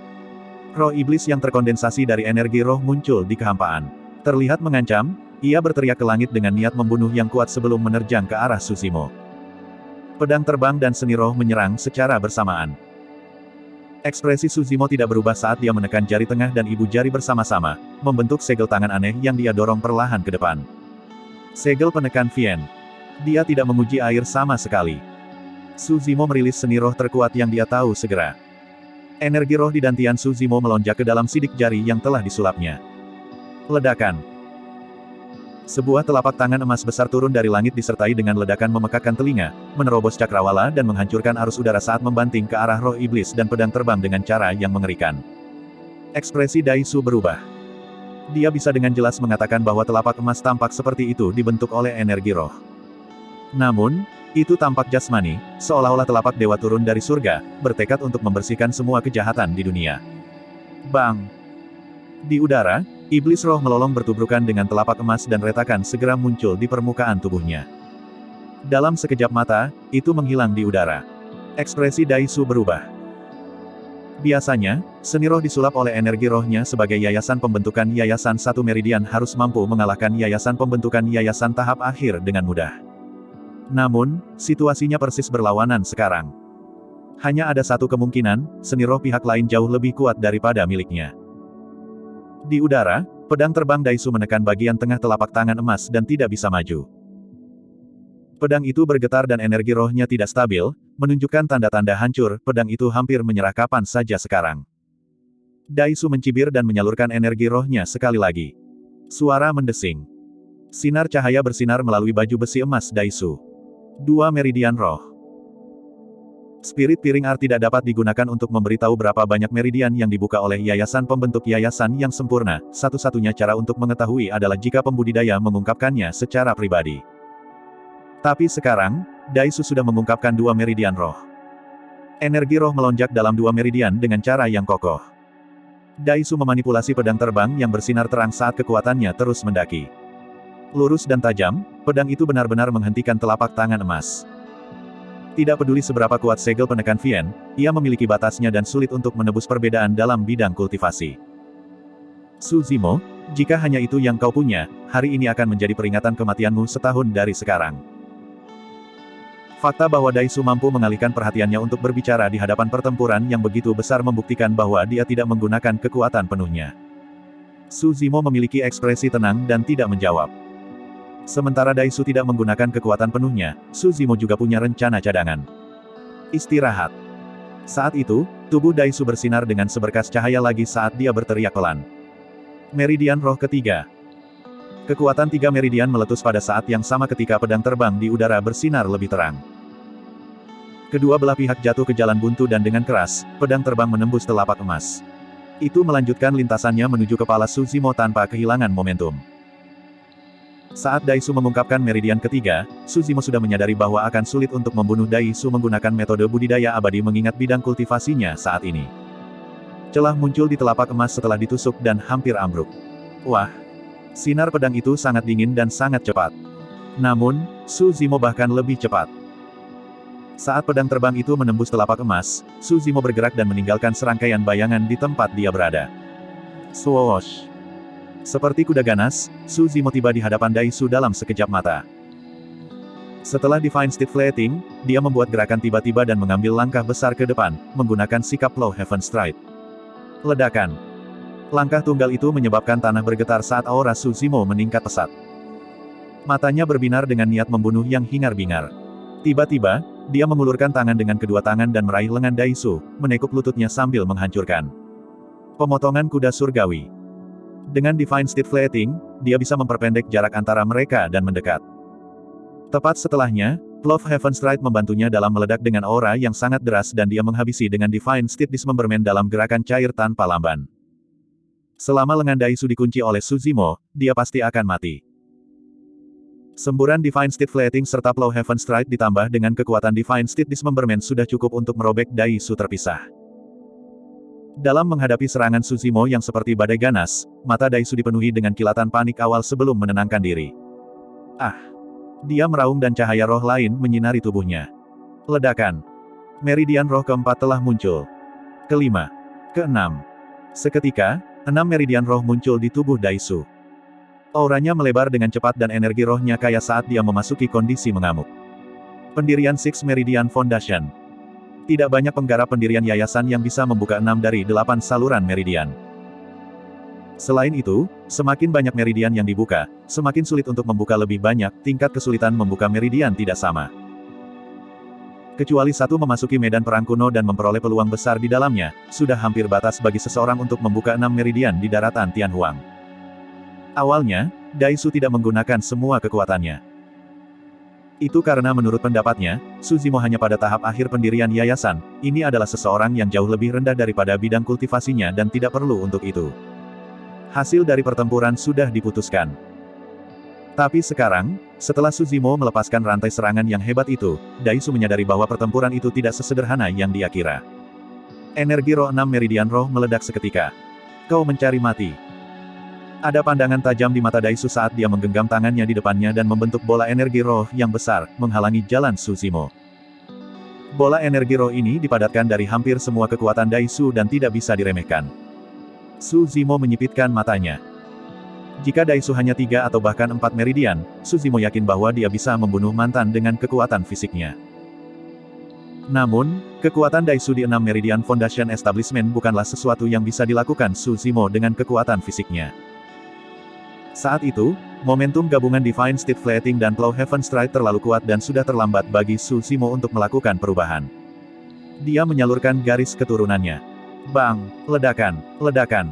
Roh iblis yang terkondensasi dari energi roh muncul di kehampaan. Terlihat mengancam, ia berteriak ke langit dengan niat membunuh yang kuat sebelum menerjang ke arah Su Zimo. Pedang terbang dan seni roh menyerang secara bersamaan. Ekspresi Su Zimo tidak berubah saat dia menekan jari tengah dan ibu jari bersama-sama, membentuk segel tangan aneh yang dia dorong perlahan ke depan. Segel penekan Vien. Dia tidak menguji air sama sekali. Su Zimo merilis seni roh terkuat yang dia tahu segera. Energi roh di dantian Su Zimo melonjak ke dalam sidik jari yang telah disulapnya. Ledakan. Sebuah telapak tangan emas besar turun dari langit disertai dengan ledakan memekakkan telinga, menerobos cakrawala dan menghancurkan arus udara saat membanting ke arah roh iblis dan pedang terbang dengan cara yang mengerikan. Ekspresi Dai Su berubah. Dia bisa dengan jelas mengatakan bahwa telapak emas tampak seperti itu dibentuk oleh energi roh. Namun, itu tampak jasmani, seolah-olah telapak dewa turun dari surga, bertekad untuk membersihkan semua kejahatan di dunia. Bang! Di udara, iblis roh melolong bertubrukan dengan telapak emas dan retakan segera muncul di permukaan tubuhnya. Dalam sekejap mata, itu menghilang di udara. Ekspresi Dai Su berubah. Biasanya, seni roh disulap oleh energi rohnya sebagai yayasan pembentukan yayasan satu meridian harus mampu mengalahkan yayasan pembentukan yayasan tahap akhir dengan mudah. Namun, situasinya persis berlawanan sekarang. Hanya ada satu kemungkinan, seni roh pihak lain jauh lebih kuat daripada miliknya. Di udara, pedang terbang Dai Su menekan bagian tengah telapak tangan emas dan tidak bisa maju. Pedang itu bergetar dan energi rohnya tidak stabil, menunjukkan tanda-tanda hancur, pedang itu hampir menyerah kapan saja sekarang. Dai Su mencibir dan menyalurkan energi rohnya sekali lagi. Suara mendesing. Sinar cahaya bersinar melalui baju besi emas Dai Su. 2 meridian roh. Spirit piring art tidak dapat digunakan untuk memberitahu berapa banyak meridian yang dibuka oleh yayasan pembentuk yayasan yang sempurna, satu-satunya cara untuk mengetahui adalah jika pembudidaya mengungkapkannya secara pribadi. Tapi sekarang, Dai Su sudah mengungkapkan 2 meridian roh. Energi roh melonjak dalam 2 meridian dengan cara yang kokoh. Dai Su memanipulasi pedang terbang yang bersinar terang saat kekuatannya terus mendaki. Lurus dan tajam, pedang itu benar-benar menghentikan telapak tangan emas. Tidak peduli seberapa kuat segel penekan Vien, ia memiliki batasnya dan sulit untuk menebus perbedaan dalam bidang kultivasi. Su Zimo, jika hanya itu yang kau punya, hari ini akan menjadi peringatan kematianmu setahun dari sekarang. Fakta bahwa Dai Su mampu mengalihkan perhatiannya untuk berbicara di hadapan pertempuran yang begitu besar membuktikan bahwa dia tidak menggunakan kekuatan penuhnya. Su Zimo memiliki ekspresi tenang dan tidak menjawab. Sementara Daisu tidak menggunakan kekuatan penuhnya, Su Zimo juga punya rencana cadangan. Istirahat. Saat itu, tubuh Daisu bersinar dengan seberkas cahaya lagi saat dia berteriak pelan. Meridian roh ketiga. Kekuatan tiga meridian meletus pada saat yang sama ketika pedang terbang di udara bersinar lebih terang. Kedua belah pihak jatuh ke jalan buntu dan dengan keras, pedang terbang menembus telapak emas. Itu melanjutkan lintasannya menuju kepala Su Zimo tanpa kehilangan momentum. Saat Daisu mengungkapkan meridian ketiga, Su Zimo sudah menyadari bahwa akan sulit untuk membunuh Daisu menggunakan metode budidaya abadi mengingat bidang kultivasinya saat ini. Celah muncul di telapak emas setelah ditusuk dan hampir ambruk. Wah! Sinar pedang itu sangat dingin dan sangat cepat. Namun, Su Zimo bahkan lebih cepat. Saat pedang terbang itu menembus telapak emas, Su Zimo bergerak dan meninggalkan serangkaian bayangan di tempat dia berada. Swoosh! Seperti kuda ganas, Su Zimo tiba di hadapan Daisu dalam sekejap mata. Setelah Divine Steed Flating, dia membuat gerakan tiba-tiba dan mengambil langkah besar ke depan, menggunakan sikap Plow Heaven Stride. Ledakan. Langkah tunggal itu menyebabkan tanah bergetar saat aura Su Zimo meningkat pesat. Matanya berbinar dengan niat membunuh yang hingar-bingar. Tiba-tiba, dia mengulurkan tangan dengan kedua tangan dan meraih lengan Daisu, menekuk lututnya sambil menghancurkan. Pemotongan kuda surgawi. Dengan Divine Steed Flating, dia bisa memperpendek jarak antara mereka dan mendekat. Tepat setelahnya, Plow Heaven Stride membantunya dalam meledak dengan aura yang sangat deras dan dia menghabisi dengan Divine Steed Dismemberment dalam gerakan cair tanpa lamban. Selama lengan Daisu dikunci oleh Su Zimo, dia pasti akan mati. Semburan Divine Steed Flating serta Plow Heaven Stride ditambah dengan kekuatan Divine Steed Dismemberment sudah cukup untuk merobek Daisu terpisah. Dalam menghadapi serangan Su Zimo yang seperti badai ganas, mata Daisu dipenuhi dengan kilatan panik awal sebelum menenangkan diri. Ah! Dia meraung dan cahaya roh lain menyinari tubuhnya. Ledakan. Meridian roh keempat telah muncul. Kelima. Keenam. Seketika, 6 meridian roh muncul di tubuh Daisu. Auranya melebar dengan cepat dan energi rohnya kaya saat dia memasuki kondisi mengamuk. Pendirian Six Meridian Foundation. Tidak banyak penggarap pendirian yayasan yang bisa membuka 6 dari 8 saluran meridian. Selain itu, semakin banyak meridian yang dibuka, semakin sulit untuk membuka lebih banyak, tingkat kesulitan membuka meridian tidak sama. Kecuali satu memasuki medan perang kuno dan memperoleh peluang besar di dalamnya, sudah hampir batas bagi seseorang untuk membuka 6 meridian di daratan Tianhuang. Awalnya, Daisu tidak menggunakan semua kekuatannya. Itu karena menurut pendapatnya, Su Zimo hanya pada tahap akhir pendirian yayasan, ini adalah seseorang yang jauh lebih rendah daripada bidang kultivasinya dan tidak perlu untuk itu. Hasil dari pertempuran sudah diputuskan. Tapi sekarang, setelah Su Zimo melepaskan rantai serangan yang hebat itu, Daisu menyadari bahwa pertempuran itu tidak sesederhana yang dia kira. Energi roh 6 meridian roh meledak seketika. Kau mencari mati. Ada pandangan tajam di mata Daisu saat dia menggenggam tangannya di depannya dan membentuk bola energi roh yang besar, menghalangi jalan Su Zimo. Bola energi roh ini dipadatkan dari hampir semua kekuatan Daisu dan tidak bisa diremehkan. Su Zimo menyipitkan matanya. Jika Daisu hanya 3 atau bahkan 4 meridian, Su Zimo yakin bahwa dia bisa membunuh mantan dengan kekuatan fisiknya. Namun, kekuatan Daisu di 6 Meridian Foundation Establishment bukanlah sesuatu yang bisa dilakukan Su Zimo dengan kekuatan fisiknya. Saat itu, momentum gabungan Divine Steed Flating dan Plow Heaven Stride terlalu kuat dan sudah terlambat bagi Su Zimo untuk melakukan perubahan. Dia menyalurkan garis keturunannya. Bang! Ledakan! Ledakan!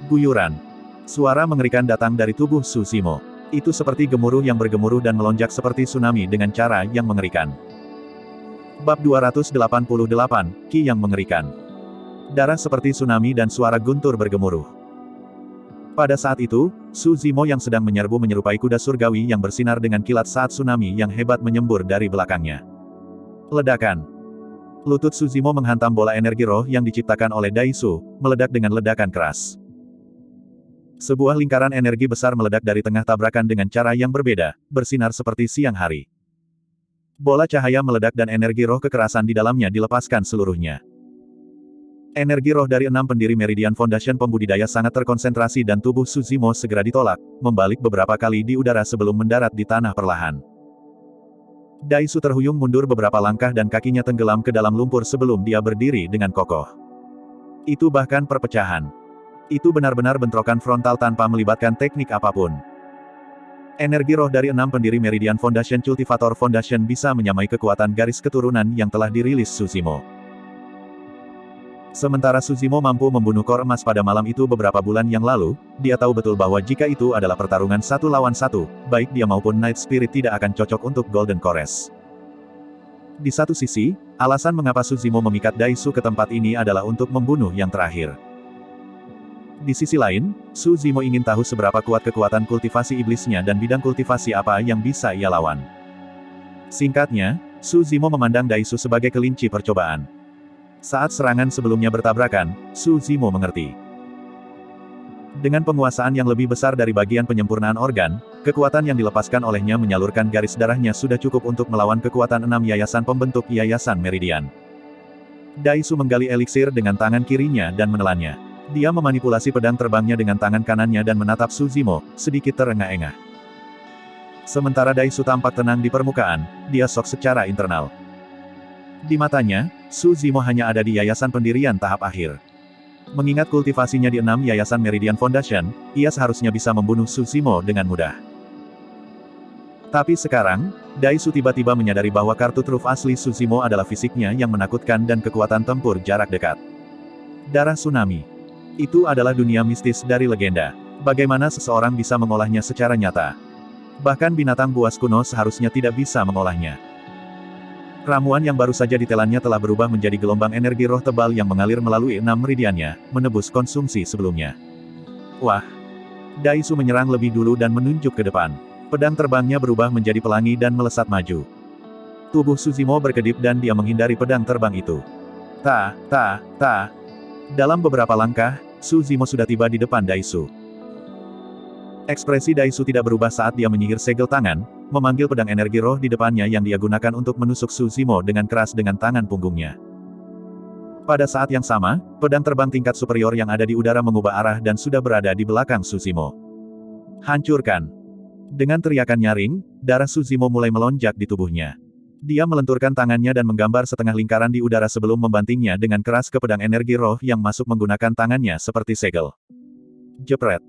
Guyuran! Suara mengerikan datang dari tubuh Su Zimo. Itu seperti gemuruh yang bergemuruh dan melonjak seperti tsunami dengan cara yang mengerikan. Bab 288, Ki yang mengerikan. Darah seperti tsunami dan suara guntur bergemuruh. Pada saat itu, Su Zimo yang sedang menyerbu menyerupai kuda surgawi yang bersinar dengan kilat saat tsunami yang hebat menyembur dari belakangnya. Ledakan. Lutut Su Zimo menghantam bola energi roh yang diciptakan oleh Daisu, meledak dengan ledakan keras. Sebuah lingkaran energi besar meledak dari tengah tabrakan dengan cara yang berbeda, bersinar seperti siang hari. Bola cahaya meledak dan energi roh kekerasan di dalamnya dilepaskan seluruhnya. Energi roh dari 6 pendiri Meridian Foundation pembudidaya sangat terkonsentrasi dan tubuh Su Zimo segera ditolak, membalik beberapa kali di udara sebelum mendarat di tanah perlahan. Daisu terhuyung mundur beberapa langkah dan kakinya tenggelam ke dalam lumpur sebelum dia berdiri dengan kokoh. Itu bahkan perpecahan. Itu benar-benar bentrokan frontal tanpa melibatkan teknik apapun. Energi roh dari 6 pendiri Meridian Foundation Cultivator Foundation bisa menyamai kekuatan garis keturunan yang telah dirilis Suzimo. Sementara Suzimo mampu membunuh Kor Emas pada malam itu beberapa bulan yang lalu, dia tahu betul bahwa jika itu adalah pertarungan 1 lawan 1, baik dia maupun Night Spirit tidak akan cocok untuk Golden Chorus. Di satu sisi, alasan mengapa Suzimo memikat Daisu ke tempat ini adalah untuk membunuh yang terakhir. Di sisi lain, Suzimo ingin tahu seberapa kuat kekuatan kultivasi iblisnya dan bidang kultivasi apa yang bisa ia lawan. Singkatnya, Suzimo memandang Daisu sebagai kelinci percobaan. Saat serangan sebelumnya bertabrakan, Suzimo mengerti. Dengan penguasaan yang lebih besar dari bagian penyempurnaan organ, kekuatan yang dilepaskan olehnya menyalurkan garis darahnya sudah cukup untuk melawan kekuatan 6 yayasan pembentuk Yayasan Meridian. Daisu menggali eliksir dengan tangan kirinya dan menelannya. Dia memanipulasi pedang terbangnya dengan tangan kanannya dan menatap Suzimo, sedikit terengah-engah. Sementara Daisu tampak tenang di permukaan, dia shock secara internal. Di matanya, Suzimo hanya ada di yayasan pendirian tahap akhir. Mengingat kultivasinya di 6 yayasan Meridian Foundation, ia seharusnya bisa membunuh Suzimo dengan mudah. Tapi sekarang, Daisu tiba-tiba menyadari bahwa kartu truf asli Suzimo adalah fisiknya yang menakutkan dan kekuatan tempur jarak dekat. Darah tsunami. Itu adalah dunia mistis dari legenda. Bagaimana seseorang bisa mengolahnya secara nyata? Bahkan binatang buas kuno seharusnya tidak bisa mengolahnya. Ramuan yang baru saja ditelannya telah berubah menjadi gelombang energi roh tebal yang mengalir melalui 6 meridiannya, menebus konsumsi sebelumnya. Wah! Daisu menyerang lebih dulu dan menunjuk ke depan. Pedang terbangnya berubah menjadi pelangi dan melesat maju. Tubuh Suzimo berkedip dan dia menghindari pedang terbang itu. Dalam beberapa langkah, Suzimo sudah tiba di depan Daisu. Ekspresi Daisu tidak berubah saat dia menyihir segel tangan, memanggil pedang energi roh di depannya yang dia gunakan untuk menusuk Suzimo dengan keras dengan tangan punggungnya. Pada saat yang sama, pedang terbang tingkat superior yang ada di udara mengubah arah dan sudah berada di belakang Suzimo. Hancurkan! Dengan teriakan nyaring, darah Suzimo mulai melonjak di tubuhnya. Dia melenturkan tangannya dan menggambar setengah lingkaran di udara sebelum membantingnya dengan keras ke pedang energi roh yang masuk menggunakan tangannya seperti segel. Jepret!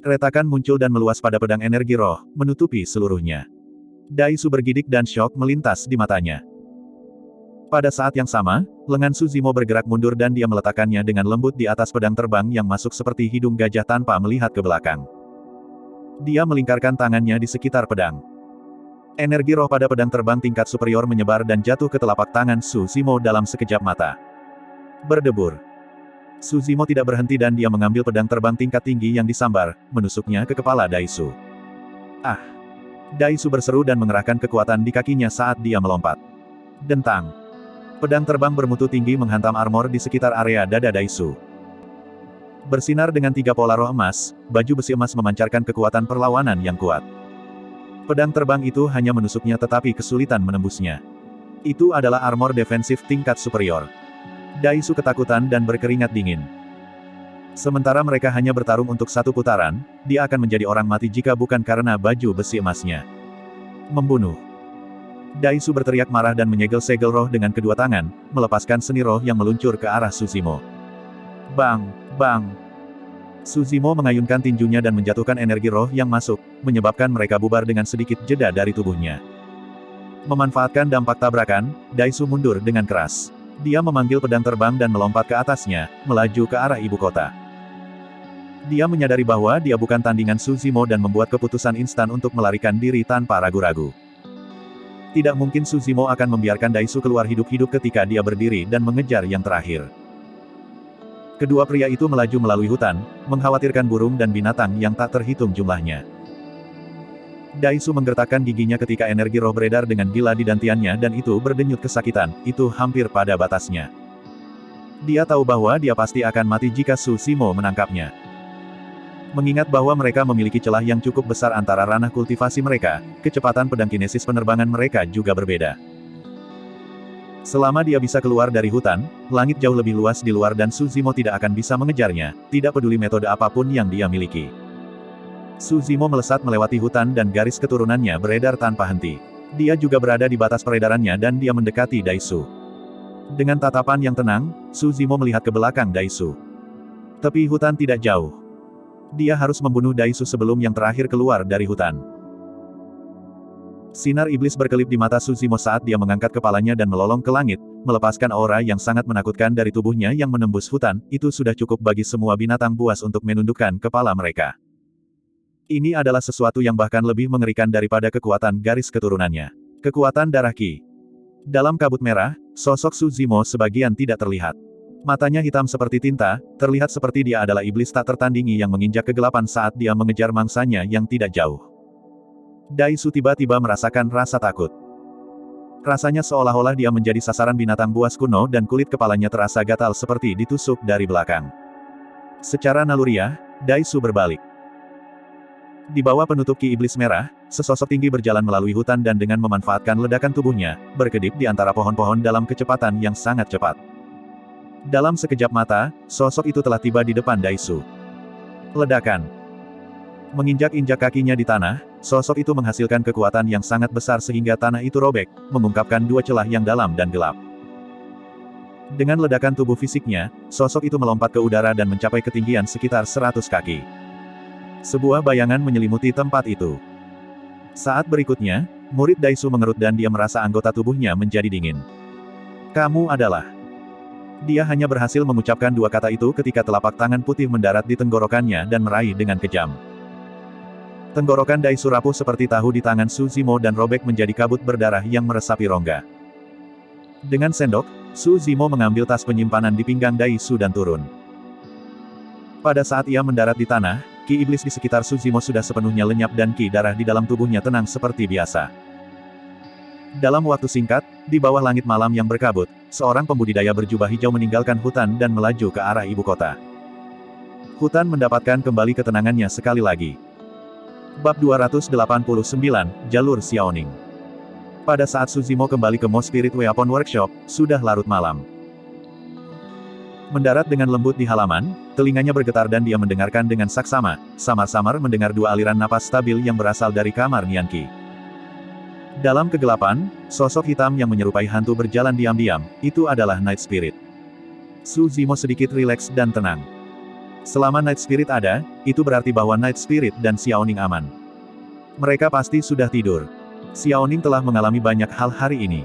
Retakan muncul dan meluas pada pedang energi roh, menutupi seluruhnya. Daisu bergidik dan syok melintas di matanya. Pada saat yang sama, lengan Suzimo bergerak mundur dan dia meletakkannya dengan lembut di atas pedang terbang yang masuk seperti hidung gajah tanpa melihat ke belakang. Dia melingkarkan tangannya di sekitar pedang. Energi roh pada pedang terbang tingkat superior menyebar dan jatuh ke telapak tangan Suzimo dalam sekejap mata. Berdebur. Suzimo tidak berhenti dan dia mengambil pedang terbang tingkat tinggi yang disambar, menusuknya ke kepala Daisu. Ah! Daisu berseru dan mengerahkan kekuatan di kakinya saat dia melompat. Dentang! Pedang terbang bermutu tinggi menghantam armor di sekitar area dada Daisu. Bersinar dengan 3 pola roh emas, baju besi emas memancarkan kekuatan perlawanan yang kuat. Pedang terbang itu hanya menusuknya tetapi kesulitan menembusnya. Itu adalah armor defensif tingkat superior. Daisu ketakutan dan berkeringat dingin. Sementara mereka hanya bertarung untuk 1 putaran, dia akan menjadi orang mati jika bukan karena baju besi emasnya. Membunuh. Daisu berteriak marah dan menyegel segel roh dengan kedua tangan, melepaskan seni roh yang meluncur ke arah Suzimo. Bang! Bang! Suzimo mengayunkan tinjunya dan menjatuhkan energi roh yang masuk, menyebabkan mereka bubar dengan sedikit jeda dari tubuhnya. Memanfaatkan dampak tabrakan, Daisu mundur dengan keras. Dia memanggil pedang terbang dan melompat ke atasnya, melaju ke arah ibu kota. Dia menyadari bahwa dia bukan tandingan Suzimo dan membuat keputusan instan untuk melarikan diri tanpa ragu-ragu. Tidak mungkin Suzimo akan membiarkan Daisu keluar hidup-hidup ketika dia berdiri dan mengejar yang terakhir. Kedua pria itu melaju melalui hutan, mengkhawatirkan burung dan binatang yang tak terhitung jumlahnya. Daisu menggertakkan giginya ketika energi roh beredar dengan gila di dantiannya dan itu berdenyut kesakitan, itu hampir pada batasnya. Dia tahu bahwa dia pasti akan mati jika Suzimo menangkapnya. Mengingat bahwa mereka memiliki celah yang cukup besar antara ranah kultivasi mereka, kecepatan pedang kinesis penerbangan mereka juga berbeda. Selama dia bisa keluar dari hutan, langit jauh lebih luas di luar dan Suzimo tidak akan bisa mengejarnya, tidak peduli metode apapun yang dia miliki. Suzimo melesat melewati hutan dan garis keturunannya beredar tanpa henti. Dia juga berada di batas peredarannya dan dia mendekati Daisu. Dengan tatapan yang tenang, Suzimo melihat ke belakang Daisu. Tepi hutan tidak jauh. Dia harus membunuh Daisu sebelum yang terakhir keluar dari hutan. Sinar iblis berkelip di mata Suzimo saat dia mengangkat kepalanya dan melolong ke langit, melepaskan aura yang sangat menakutkan dari tubuhnya yang menembus hutan. Itu sudah cukup bagi semua binatang buas untuk menundukkan kepala mereka. Ini adalah sesuatu yang bahkan lebih mengerikan daripada kekuatan garis keturunannya. Kekuatan darah Qi. Dalam kabut merah, sosok Suzimo sebagian tidak terlihat. Matanya hitam seperti tinta, terlihat seperti dia adalah iblis tak tertandingi yang menginjak kegelapan saat dia mengejar mangsanya yang tidak jauh. Daisu tiba-tiba merasakan rasa takut. Rasanya seolah-olah dia menjadi sasaran binatang buas kuno dan kulit kepalanya terasa gatal seperti ditusuk dari belakang. Secara naluriah, Daisu berbalik. Di bawah penutup Qi iblis merah, sesosok tinggi berjalan melalui hutan dan dengan memanfaatkan ledakan tubuhnya, berkedip di antara pohon-pohon dalam kecepatan yang sangat cepat. Dalam sekejap mata, sosok itu telah tiba di depan Daisu. Ledakan. Menginjak-injak kakinya di tanah, sosok itu menghasilkan kekuatan yang sangat besar sehingga tanah itu robek, mengungkapkan dua celah yang dalam dan gelap. Dengan ledakan tubuh fisiknya, sosok itu melompat ke udara dan mencapai ketinggian sekitar 100 kaki. Sebuah bayangan menyelimuti tempat itu. Saat berikutnya, murid Daisu mengerut dan dia merasa anggota tubuhnya menjadi dingin. Kamu adalah... Dia hanya berhasil mengucapkan dua kata itu ketika telapak tangan putih mendarat di tenggorokannya dan meraih dengan kejam. Tenggorokan Daisu rapuh seperti tahu di tangan Suzimo dan robek menjadi kabut berdarah yang meresapi rongga. Dengan sendok, Suzimo mengambil tas penyimpanan di pinggang Daisu dan turun. Pada saat ia mendarat di tanah, Qi iblis di sekitar Suzimo sudah sepenuhnya lenyap dan Qi darah di dalam tubuhnya tenang seperti biasa. Dalam waktu singkat, di bawah langit malam yang berkabut, seorang pembudidaya berjubah hijau meninggalkan hutan dan melaju ke arah ibu kota. Hutan mendapatkan kembali ketenangannya sekali lagi. Bab 289, Jalur Xiaoning. Pada saat Suzimo kembali ke Mo Spirit Weapon Workshop, sudah larut malam. Mendarat dengan lembut di halaman, telinganya bergetar dan dia mendengarkan dengan saksama, samar-samar mendengar dua aliran napas stabil yang berasal dari kamar Nianqi. Dalam kegelapan, sosok hitam yang menyerupai hantu berjalan diam-diam, itu adalah Night Spirit. Suzimo sedikit rileks dan tenang. Selama Night Spirit ada, itu berarti bahwa Night Spirit dan Xiaoning aman. Mereka pasti sudah tidur. Xiaoning telah mengalami banyak hal hari ini.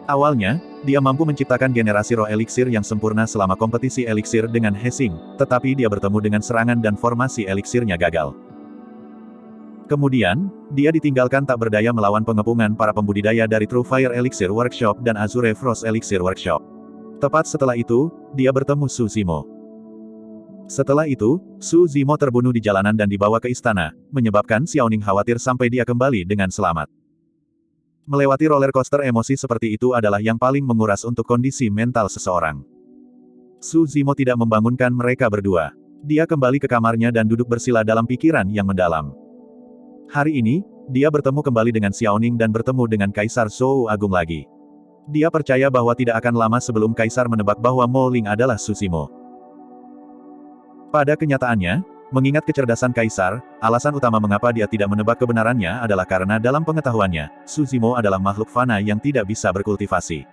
Awalnya, dia mampu menciptakan generasi roh eliksir yang sempurna selama kompetisi eliksir dengan Hexing, tetapi dia bertemu dengan serangan dan formasi eliksirnya gagal. Kemudian, dia ditinggalkan tak berdaya melawan pengepungan para pembudidaya dari True Fire Elixir Workshop dan Azure Frost Elixir Workshop. Tepat setelah itu, dia bertemu Suzimo. Setelah itu, Suzimo terbunuh di jalanan dan dibawa ke istana, menyebabkan Xiaoning khawatir sampai dia kembali dengan selamat. Melewati roller coaster emosi seperti itu adalah yang paling menguras untuk kondisi mental seseorang. Suzimo tidak membangunkan mereka berdua. Dia kembali ke kamarnya dan duduk bersila dalam pikiran yang mendalam. Hari ini, dia bertemu kembali dengan Xiaoning dan bertemu dengan Kaisar Zhou Agung lagi. Dia percaya bahwa tidak akan lama sebelum Kaisar menebak bahwa Mo Ling adalah Suzimo. Pada kenyataannya, mengingat kecerdasan Kaisar, alasan utama mengapa dia tidak menebak kebenarannya adalah karena dalam pengetahuannya, Suzimo adalah makhluk fana yang tidak bisa berkultivasi.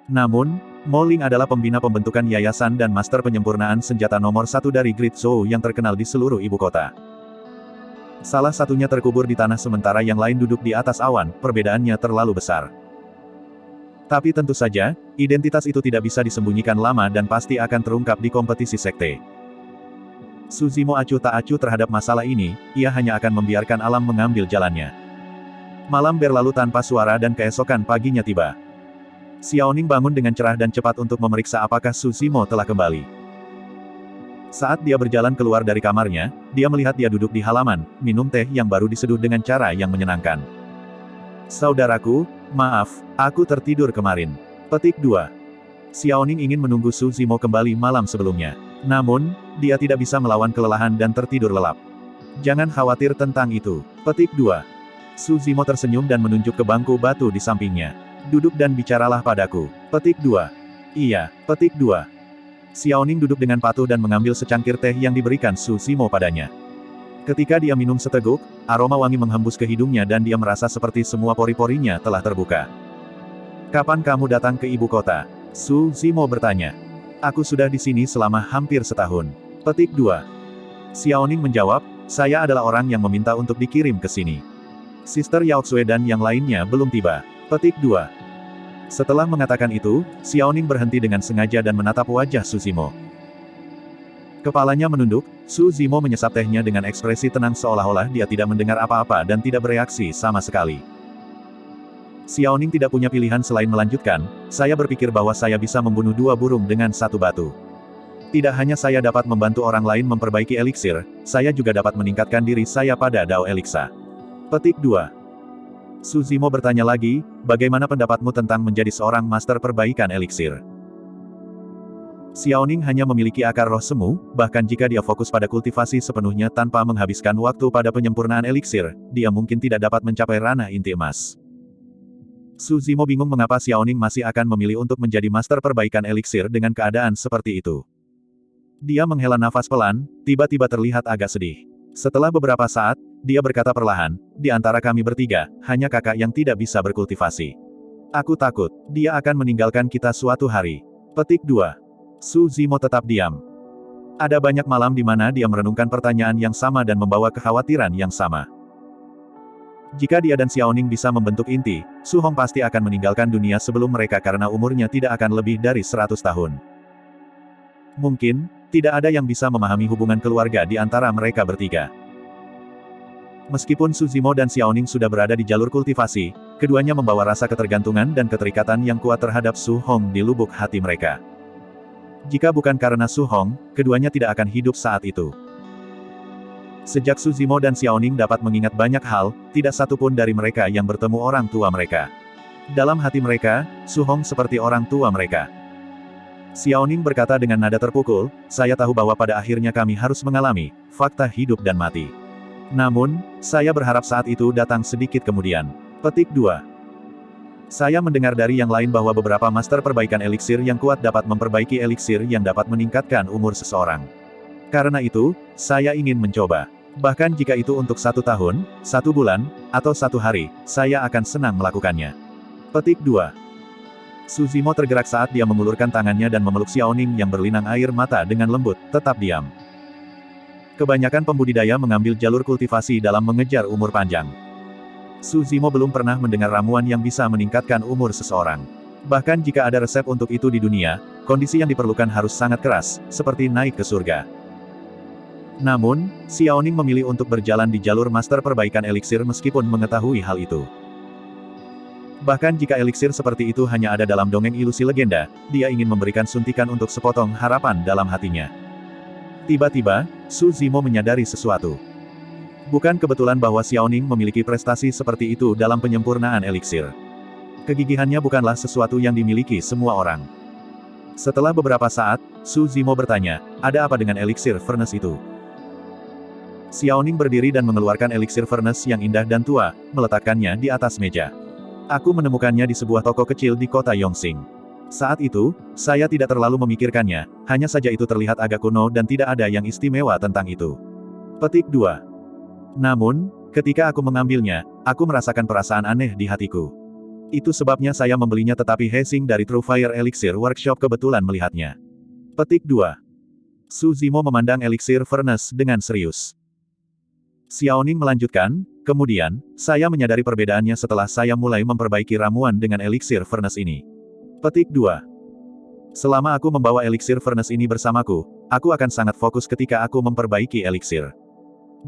Namun, Mo Ling adalah pembina pembentukan yayasan dan master penyempurnaan senjata nomor 1 dari Great Zhou yang terkenal di seluruh ibu kota. Salah satunya terkubur di tanah sementara yang lain duduk di atas awan, perbedaannya terlalu besar. Tapi tentu saja, identitas itu tidak bisa disembunyikan lama dan pasti akan terungkap di kompetisi sekte. Suzimo acuh tak acuh terhadap masalah ini, ia hanya akan membiarkan alam mengambil jalannya. Malam berlalu tanpa suara dan keesokan paginya tiba. Xiaoning bangun dengan cerah dan cepat untuk memeriksa apakah Suzimo telah kembali. Saat dia berjalan keluar dari kamarnya, dia melihat dia duduk di halaman, minum teh yang baru diseduh dengan cara yang menyenangkan. Saudaraku, maaf, aku tertidur kemarin. Petik 2. Xiaoning ingin menunggu Suzimo kembali malam sebelumnya. Namun, dia tidak bisa melawan kelelahan dan tertidur lelap. Jangan khawatir tentang itu. Petik 2. Suzimo tersenyum dan menunjuk ke bangku batu di sampingnya. Duduk dan bicaralah padaku. Petik 2. Iya, petik 2. Xiaoning duduk dengan patuh dan mengambil secangkir teh yang diberikan Suzimo padanya. Ketika dia minum seteguk, aroma wangi menghembus ke hidungnya dan dia merasa seperti semua pori-porinya telah terbuka. Kapan kamu datang ke ibu kota? Suzimo bertanya. Aku sudah di sini selama hampir setahun. Petik 2. Xiaoning menjawab, saya adalah orang yang meminta untuk dikirim ke sini. Sister Yao Xue dan yang lainnya belum tiba. Petik 2. Setelah mengatakan itu, Xiaoning berhenti dengan sengaja dan menatap wajah Su Zimo. Kepalanya menunduk, Su Zimo menyesap tehnya dengan ekspresi tenang seolah-olah dia tidak mendengar apa-apa dan tidak bereaksi sama sekali. Xiaoning tidak punya pilihan selain melanjutkan, saya berpikir bahwa saya bisa membunuh 2 burung dengan 1 batu. Tidak hanya saya dapat membantu orang lain memperbaiki eliksir, saya juga dapat meningkatkan diri saya pada Dao Eliksa. Petik 2. Su Zimo bertanya lagi, bagaimana pendapatmu tentang menjadi seorang master perbaikan eliksir? Xiaoning hanya memiliki akar roh semu, bahkan jika dia fokus pada kultivasi sepenuhnya tanpa menghabiskan waktu pada penyempurnaan eliksir, dia mungkin tidak dapat mencapai ranah inti emas. Su Zimo bingung mengapa Xiaoning masih akan memilih untuk menjadi master perbaikan eliksir dengan keadaan seperti itu. Dia menghela nafas pelan, tiba-tiba terlihat agak sedih. Setelah beberapa saat, dia berkata perlahan, di antara kami bertiga, hanya kakak yang tidak bisa berkultivasi. Aku takut, dia akan meninggalkan kita suatu hari. Petik 2. Su Zimo tetap diam. Ada banyak malam di mana dia merenungkan pertanyaan yang sama dan membawa kekhawatiran yang sama. Jika dia dan Xiaoning bisa membentuk inti, Su Hong pasti akan meninggalkan dunia sebelum mereka karena umurnya tidak akan lebih dari 100 tahun. Mungkin, tidak ada yang bisa memahami hubungan keluarga di antara mereka bertiga. Meskipun Su Zimo dan Xiaoning sudah berada di jalur kultivasi, keduanya membawa rasa ketergantungan dan keterikatan yang kuat terhadap Su Hong di lubuk hati mereka. Jika bukan karena Su Hong, keduanya tidak akan hidup saat itu. Sejak Su Zimo dan Xiaoning dapat mengingat banyak hal, tidak satu pun dari mereka yang bertemu orang tua mereka. Dalam hati mereka, Su Hong seperti orang tua mereka. Xiaoning berkata dengan nada terpukul, saya tahu bahwa pada akhirnya kami harus mengalami fakta hidup dan mati. Namun, saya berharap saat itu datang sedikit kemudian. Petik 2. Saya mendengar dari yang lain bahwa beberapa master perbaikan eliksir yang kuat dapat memperbaiki eliksir yang dapat meningkatkan umur seseorang. Karena itu, saya ingin mencoba. Bahkan jika itu untuk 1 tahun, 1 bulan, atau 1 hari, saya akan senang melakukannya. Petik 2. Su Zimo tergerak saat dia mengulurkan tangannya dan memeluk Xiaoning yang berlinang air mata dengan lembut, tetap diam. Kebanyakan pembudidaya mengambil jalur kultivasi dalam mengejar umur panjang. Su Zimo belum pernah mendengar ramuan yang bisa meningkatkan umur seseorang. Bahkan jika ada resep untuk itu di dunia, kondisi yang diperlukan harus sangat keras, seperti naik ke surga. Namun, Xiaoning memilih untuk berjalan di jalur master perbaikan eliksir meskipun mengetahui hal itu. Bahkan jika eliksir seperti itu hanya ada dalam dongeng ilusi legenda, dia ingin memberikan suntikan untuk sepotong harapan dalam hatinya. Tiba-tiba, Su Zimo menyadari sesuatu. Bukan kebetulan bahwa Xiaoning memiliki prestasi seperti itu dalam penyempurnaan eliksir. Kegigihannya bukanlah sesuatu yang dimiliki semua orang. Setelah beberapa saat, Su Zimo bertanya, ada apa dengan eliksir furnace itu? Xiaoning berdiri dan mengeluarkan eliksir furnace yang indah dan tua, meletakkannya di atas meja. Aku menemukannya di sebuah toko kecil di kota Yongxing. Saat itu, saya tidak terlalu memikirkannya, hanya saja itu terlihat agak kuno dan tidak ada yang istimewa tentang itu. Petik 2. Namun, ketika aku mengambilnya, aku merasakan perasaan aneh di hatiku. Itu sebabnya saya membelinya tetapi Hesing dari True Fire Elixir Workshop kebetulan melihatnya. Petik 2. Su Zimo memandang Elixir Furnace dengan serius. Xiaoning melanjutkan, kemudian, saya menyadari perbedaannya setelah saya mulai memperbaiki ramuan dengan Elixir Furnace ini. Petik 2. Selama aku membawa Elixir Furnace ini bersamaku, aku akan sangat fokus ketika aku memperbaiki Elixir.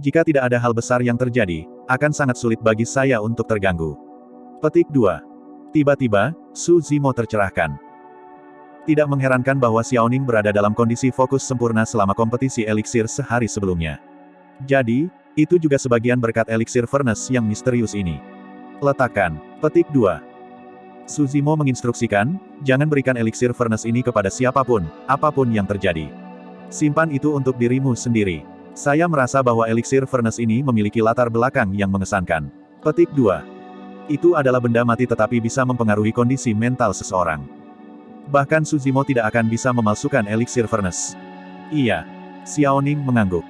Jika tidak ada hal besar yang terjadi, akan sangat sulit bagi saya untuk terganggu. Petik 2. Tiba-tiba, Su Zimo tercerahkan. Tidak mengherankan bahwa Xiaoning berada dalam kondisi fokus sempurna selama kompetisi Elixir sehari sebelumnya. Jadi, itu juga sebagian berkat Elixir Furnace yang misterius ini. Letakkan. Petik 2. Su Zimo menginstruksikan, jangan berikan Elixir Furnace ini kepada siapapun, apapun yang terjadi. Simpan itu untuk dirimu sendiri. Saya merasa bahwa Elixir Furnace ini memiliki latar belakang yang mengesankan. Petik 2. Itu adalah benda mati tetapi bisa mempengaruhi kondisi mental seseorang. Bahkan Su Zimo tidak akan bisa memalsukan Elixir Furnace. Iya. Xiaoning mengangguk.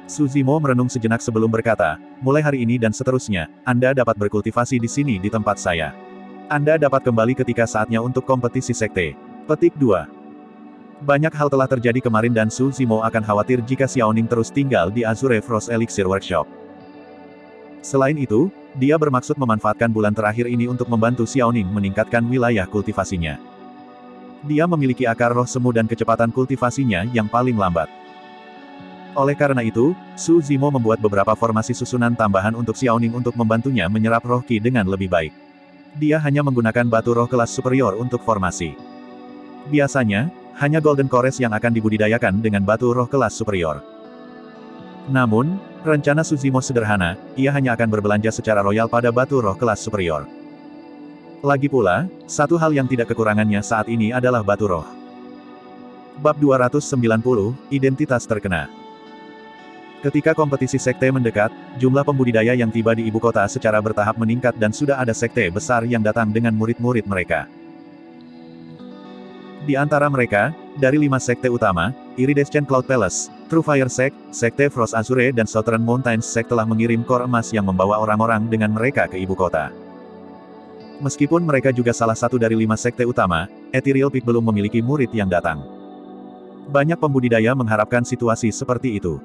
Su Zimo merenung sejenak sebelum berkata, mulai hari ini dan seterusnya, Anda dapat berkultivasi di sini di tempat saya. Anda dapat kembali ketika saatnya untuk kompetisi sekte. Petik 2. Banyak hal telah terjadi kemarin dan Su Zimo akan khawatir jika Xiaoning terus tinggal di Azure Frost Elixir Workshop. Selain itu, dia bermaksud memanfaatkan bulan terakhir ini untuk membantu Xiaoning meningkatkan wilayah kultivasinya. Dia memiliki akar roh semu dan kecepatan kultivasinya yang paling lambat. Oleh karena itu, Su Zimo membuat beberapa formasi susunan tambahan untuk Xiaoning untuk membantunya menyerap roh Qi dengan lebih baik. Dia hanya menggunakan batu roh kelas superior untuk formasi. Biasanya, hanya Golden Cores yang akan dibudidayakan dengan batu roh kelas superior. Namun, rencana Su Zimo sederhana, ia hanya akan berbelanja secara royal pada batu roh kelas superior. Lagi pula, satu hal yang tidak kekurangannya saat ini adalah batu roh. Bab 290, Identitas Terkena. Ketika kompetisi sekte mendekat, jumlah pembudidaya yang tiba di ibu kota secara bertahap meningkat dan sudah ada sekte besar yang datang dengan murid-murid mereka. Di antara mereka, dari 5 sekte utama, Iridescent Cloud Palace, True Fire Sect, Sekte Frost Azure dan Southern Mountains Sect telah mengirim kor emas yang membawa orang-orang dengan mereka ke ibu kota. Meskipun mereka juga salah satu dari 5 sekte utama, Ethereal Peak belum memiliki murid yang datang. Banyak pembudidaya mengharapkan situasi seperti itu.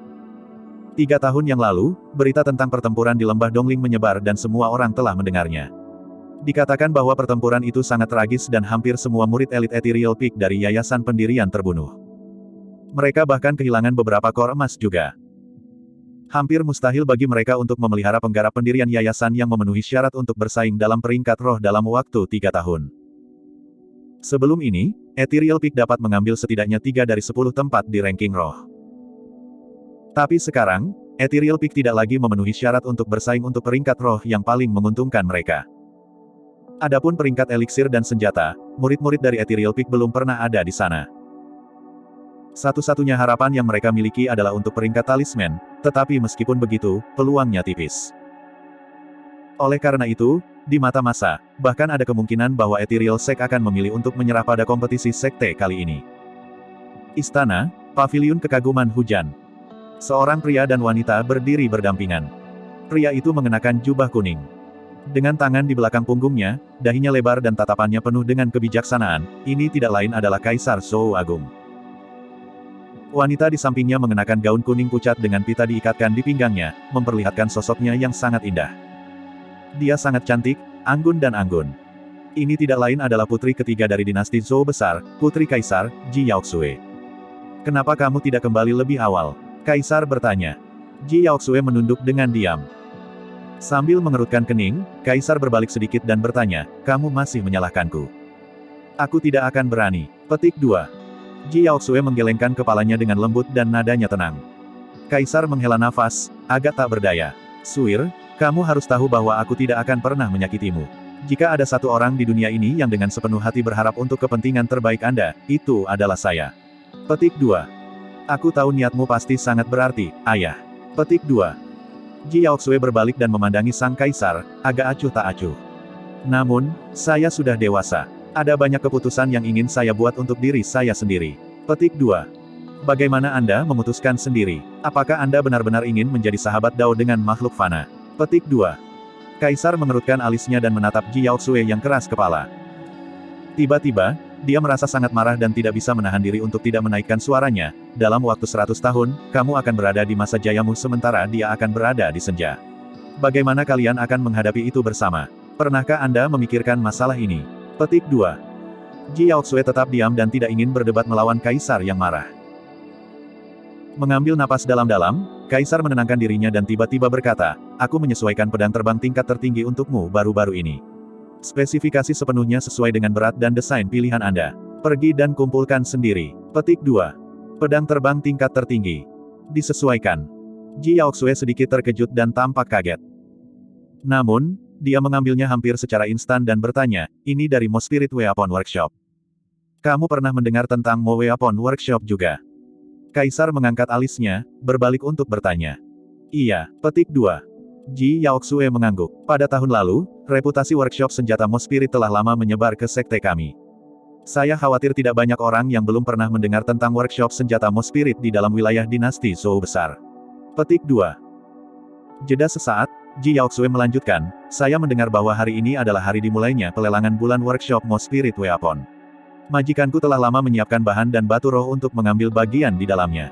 3 tahun yang lalu, berita tentang pertempuran di lembah Dongling menyebar dan semua orang telah mendengarnya. Dikatakan bahwa pertempuran itu sangat tragis dan hampir semua murid elit Ethereal Peak dari yayasan pendirian terbunuh. Mereka bahkan kehilangan beberapa kor emas juga. Hampir mustahil bagi mereka untuk memelihara penggarap pendirian yayasan yang memenuhi syarat untuk bersaing dalam peringkat roh dalam waktu 3 tahun. Sebelum ini, Ethereal Peak dapat mengambil setidaknya 3 dari 10 tempat di ranking roh. Tapi sekarang, Ethereal Peak tidak lagi memenuhi syarat untuk bersaing untuk peringkat roh yang paling menguntungkan mereka. Adapun peringkat eliksir dan senjata, murid-murid dari Ethereal Peak belum pernah ada di sana. Satu-satunya harapan yang mereka miliki adalah untuk peringkat talisman, tetapi meskipun begitu, peluangnya tipis. Oleh karena itu, di mata massa, bahkan ada kemungkinan bahwa Ethereal Sect akan memilih untuk menyerah pada kompetisi sekte kali ini. Istana, Paviliun Kekaguman Hujan. Seorang pria dan wanita berdiri berdampingan. Pria itu mengenakan jubah kuning. Dengan tangan di belakang punggungnya, dahinya lebar dan tatapannya penuh dengan kebijaksanaan, ini tidak lain adalah Kaisar Zhou Agung. Wanita di sampingnya mengenakan gaun kuning pucat dengan pita diikatkan di pinggangnya, memperlihatkan sosoknya yang sangat indah. Dia sangat cantik, anggun dan anggun. Ini tidak lain adalah putri ketiga dari dinasti Zhou besar, Putri Kaisar, Ji Yaoxue. Kenapa kamu tidak kembali lebih awal? Kaisar bertanya. Ji Yaoxue menunduk dengan diam. Sambil mengerutkan kening, Kaisar berbalik sedikit dan bertanya, kamu masih menyalahkanku? Aku tidak akan berani. Petik 2. Ji Yaoxue menggelengkan kepalanya dengan lembut dan nadanya tenang. Kaisar menghela nafas, agak tak berdaya. Suir, kamu harus tahu bahwa aku tidak akan pernah menyakitimu. Jika ada satu orang di dunia ini yang dengan sepenuh hati berharap untuk kepentingan terbaik Anda, itu adalah saya. Petik 2. Aku tahu niatmu pasti sangat berarti, ayah. Petik 2. Ji Yaoxue berbalik dan memandangi sang kaisar, agak acuh tak acuh. Namun, saya sudah dewasa. Ada banyak keputusan yang ingin saya buat untuk diri saya sendiri. Petik 2. Bagaimana Anda memutuskan sendiri? Apakah Anda benar-benar ingin menjadi sahabat Dao dengan makhluk fana? Petik 2. Kaisar mengerutkan alisnya dan menatap Ji Yaoxue yang keras kepala. Tiba-tiba, dia merasa sangat marah dan tidak bisa menahan diri untuk tidak menaikkan suaranya. Dalam waktu 100 tahun, kamu akan berada di masa jayamu sementara dia akan berada di senja. Bagaimana kalian akan menghadapi itu bersama? Pernahkah Anda memikirkan masalah ini? Petik 2. Ji Yaoxue tetap diam dan tidak ingin berdebat melawan Kaisar yang marah. Mengambil napas dalam-dalam, Kaisar menenangkan dirinya dan tiba-tiba berkata, aku menyesuaikan pedang terbang tingkat tertinggi untukmu baru-baru ini. Spesifikasi sepenuhnya sesuai dengan berat dan desain pilihan Anda. Pergi dan kumpulkan sendiri. Petik 2. Pedang terbang tingkat tertinggi. Disesuaikan. Ji Yaoxue sedikit terkejut dan tampak kaget. Namun, dia mengambilnya hampir secara instan dan bertanya, ini dari Mo Spirit Weapon Workshop. Kamu pernah mendengar tentang Mo Weapon Workshop juga? Kaisar mengangkat alisnya, berbalik untuk bertanya. Iya. Petik 2. Ji Yaoxue mengangguk. Pada tahun lalu, reputasi workshop senjata Mo Spirit telah lama menyebar ke sekte kami. Saya khawatir tidak banyak orang yang belum pernah mendengar tentang workshop senjata Mo Spirit di dalam wilayah dinasti Zhou besar. Petik 2. Jeda sesaat, Ji Yaoxue melanjutkan, saya mendengar bahwa hari ini adalah hari dimulainya pelelangan bulan workshop Mo Spirit Weapon. Majikanku telah lama menyiapkan bahan dan batu roh untuk mengambil bagian di dalamnya.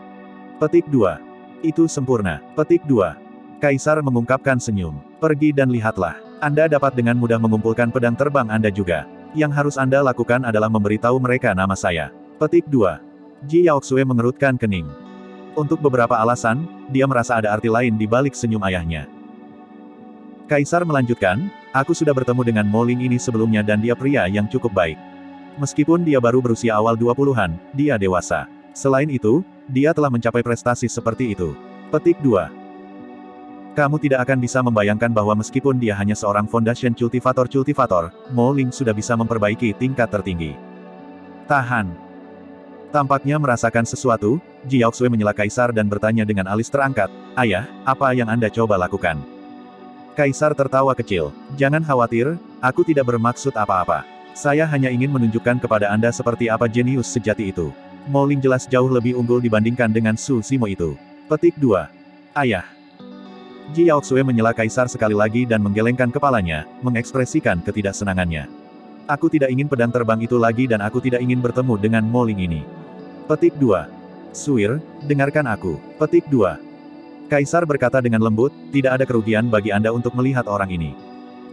Petik 2. Itu sempurna. Petik 2. Kaisar mengungkapkan senyum. Pergi dan lihatlah. Anda dapat dengan mudah mengumpulkan pedang terbang Anda juga. Yang harus Anda lakukan adalah memberitahu mereka nama saya. Petik 2. Ji Yaoxue mengerutkan kening. Untuk beberapa alasan, dia merasa ada arti lain di balik senyum ayahnya. Kaisar melanjutkan, aku sudah bertemu dengan Mo Ling ini sebelumnya dan dia pria yang cukup baik. Meskipun dia baru berusia awal 20-an, dia dewasa. Selain itu, dia telah mencapai prestasi seperti itu. Petik 2. Kamu tidak akan bisa membayangkan bahwa meskipun dia hanya seorang Foundation Cultivator, Mo Ling sudah bisa memperbaiki tingkat tertinggi. Tahan. Tampaknya merasakan sesuatu, Ji Yaoxue menyela Kaisar dan bertanya dengan alis terangkat, Ayah, apa yang Anda coba lakukan? Kaisar tertawa kecil. Jangan khawatir, aku tidak bermaksud apa-apa. Saya hanya ingin menunjukkan kepada Anda seperti apa jenius sejati itu. Mo Ling jelas jauh lebih unggul dibandingkan dengan Su Zimo itu. Petik 2. Ayah. Ji Yaoxue menyela Kaisar sekali lagi dan menggelengkan kepalanya, mengekspresikan ketidaksenangannya. Aku tidak ingin pedang terbang itu lagi dan aku tidak ingin bertemu dengan Mo Ling ini. Petik 2. Suir, dengarkan aku. Petik 2. Kaisar berkata dengan lembut, tidak ada kerugian bagi Anda untuk melihat orang ini.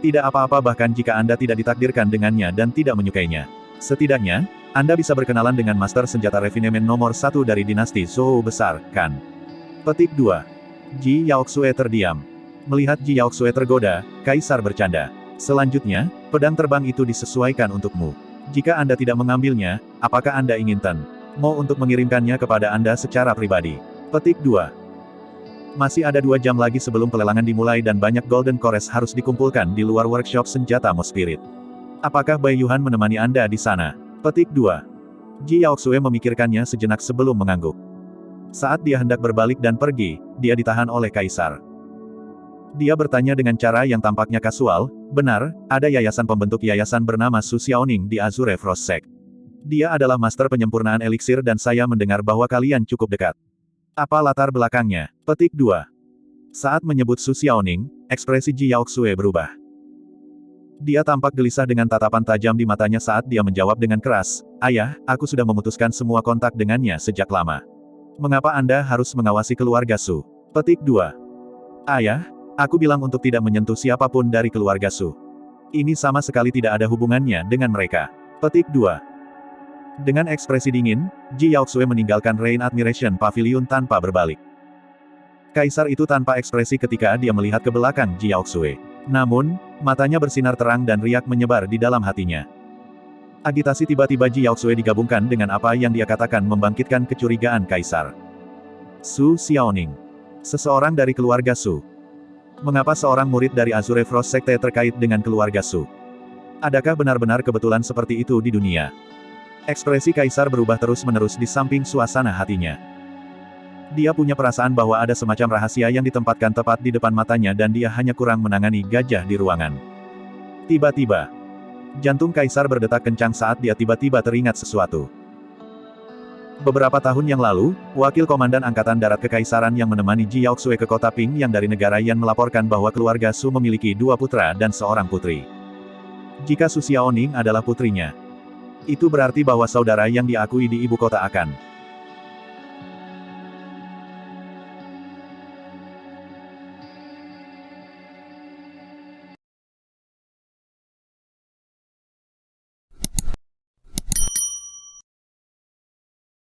Tidak apa-apa bahkan jika Anda tidak ditakdirkan dengannya dan tidak menyukainya. Setidaknya, Anda bisa berkenalan dengan Master Senjata Refinemen nomor 1 dari dinasti Zhou besar, kan? Petik 2. Ji Yaoxue terdiam. Melihat Ji Yaoxue tergoda, Kaisar bercanda. Selanjutnya, pedang terbang itu disesuaikan untukmu. Jika Anda tidak mengambilnya, apakah Anda ingin Ten Mo untuk mengirimkannya kepada Anda secara pribadi? Petik 2. Masih ada 2 jam lagi sebelum pelelangan dimulai dan banyak Golden Cores harus dikumpulkan di luar workshop senjata Mo Spirit. Apakah Bai Yuhan menemani Anda di sana? Petik 2. Ji Yaoxue memikirkannya sejenak sebelum mengangguk. Saat dia hendak berbalik dan pergi, dia ditahan oleh Kaisar. Dia bertanya dengan cara yang tampaknya kasual, benar, ada yayasan pembentuk yayasan bernama Su Xiaoning di Azure Frost Sect. Dia adalah master penyempurnaan eliksir dan saya mendengar bahwa kalian cukup dekat. Apa latar belakangnya? Petik 2. Saat menyebut Su Xiaoning, ekspresi Ji Yaoxue berubah. Dia tampak gelisah dengan tatapan tajam di matanya saat dia menjawab dengan keras, Ayah, aku sudah memutuskan semua kontak dengannya sejak lama. Mengapa Anda harus mengawasi keluarga Su? Petik 2. Ayah, aku bilang untuk tidak menyentuh siapapun dari keluarga Su. Ini sama sekali tidak ada hubungannya dengan mereka. Petik 2. Dengan ekspresi dingin, Ji Yaoxue meninggalkan Rain Admiration Pavilion tanpa berbalik. Kaisar itu tanpa ekspresi ketika dia melihat ke belakang Ji Yaoxue. Namun, matanya bersinar terang dan riak menyebar di dalam hatinya. Agitasi tiba-tiba Ji Yaoxue digabungkan dengan apa yang dia katakan membangkitkan kecurigaan Kaisar. Su Xiaoning. Seseorang dari keluarga Su. Mengapa seorang murid dari Azure Frost Sekte terkait dengan keluarga Su? Adakah benar-benar kebetulan seperti itu di dunia? Ekspresi Kaisar berubah terus-menerus di samping suasana hatinya. Dia punya perasaan bahwa ada semacam rahasia yang ditempatkan tepat di depan matanya dan dia hanya kurang menangani gajah di ruangan. Tiba-tiba, jantung Kaisar berdetak kencang saat dia tiba-tiba teringat sesuatu. Beberapa tahun yang lalu, wakil komandan Angkatan Darat Kekaisaran yang menemani Ji Yaoxue ke kota Ping yang dari negara Yan melaporkan bahwa keluarga Su memiliki 2 putra dan seorang putri. Jika Su Xiaoning adalah putrinya, itu berarti bahwa saudara yang diakui di ibu kota akan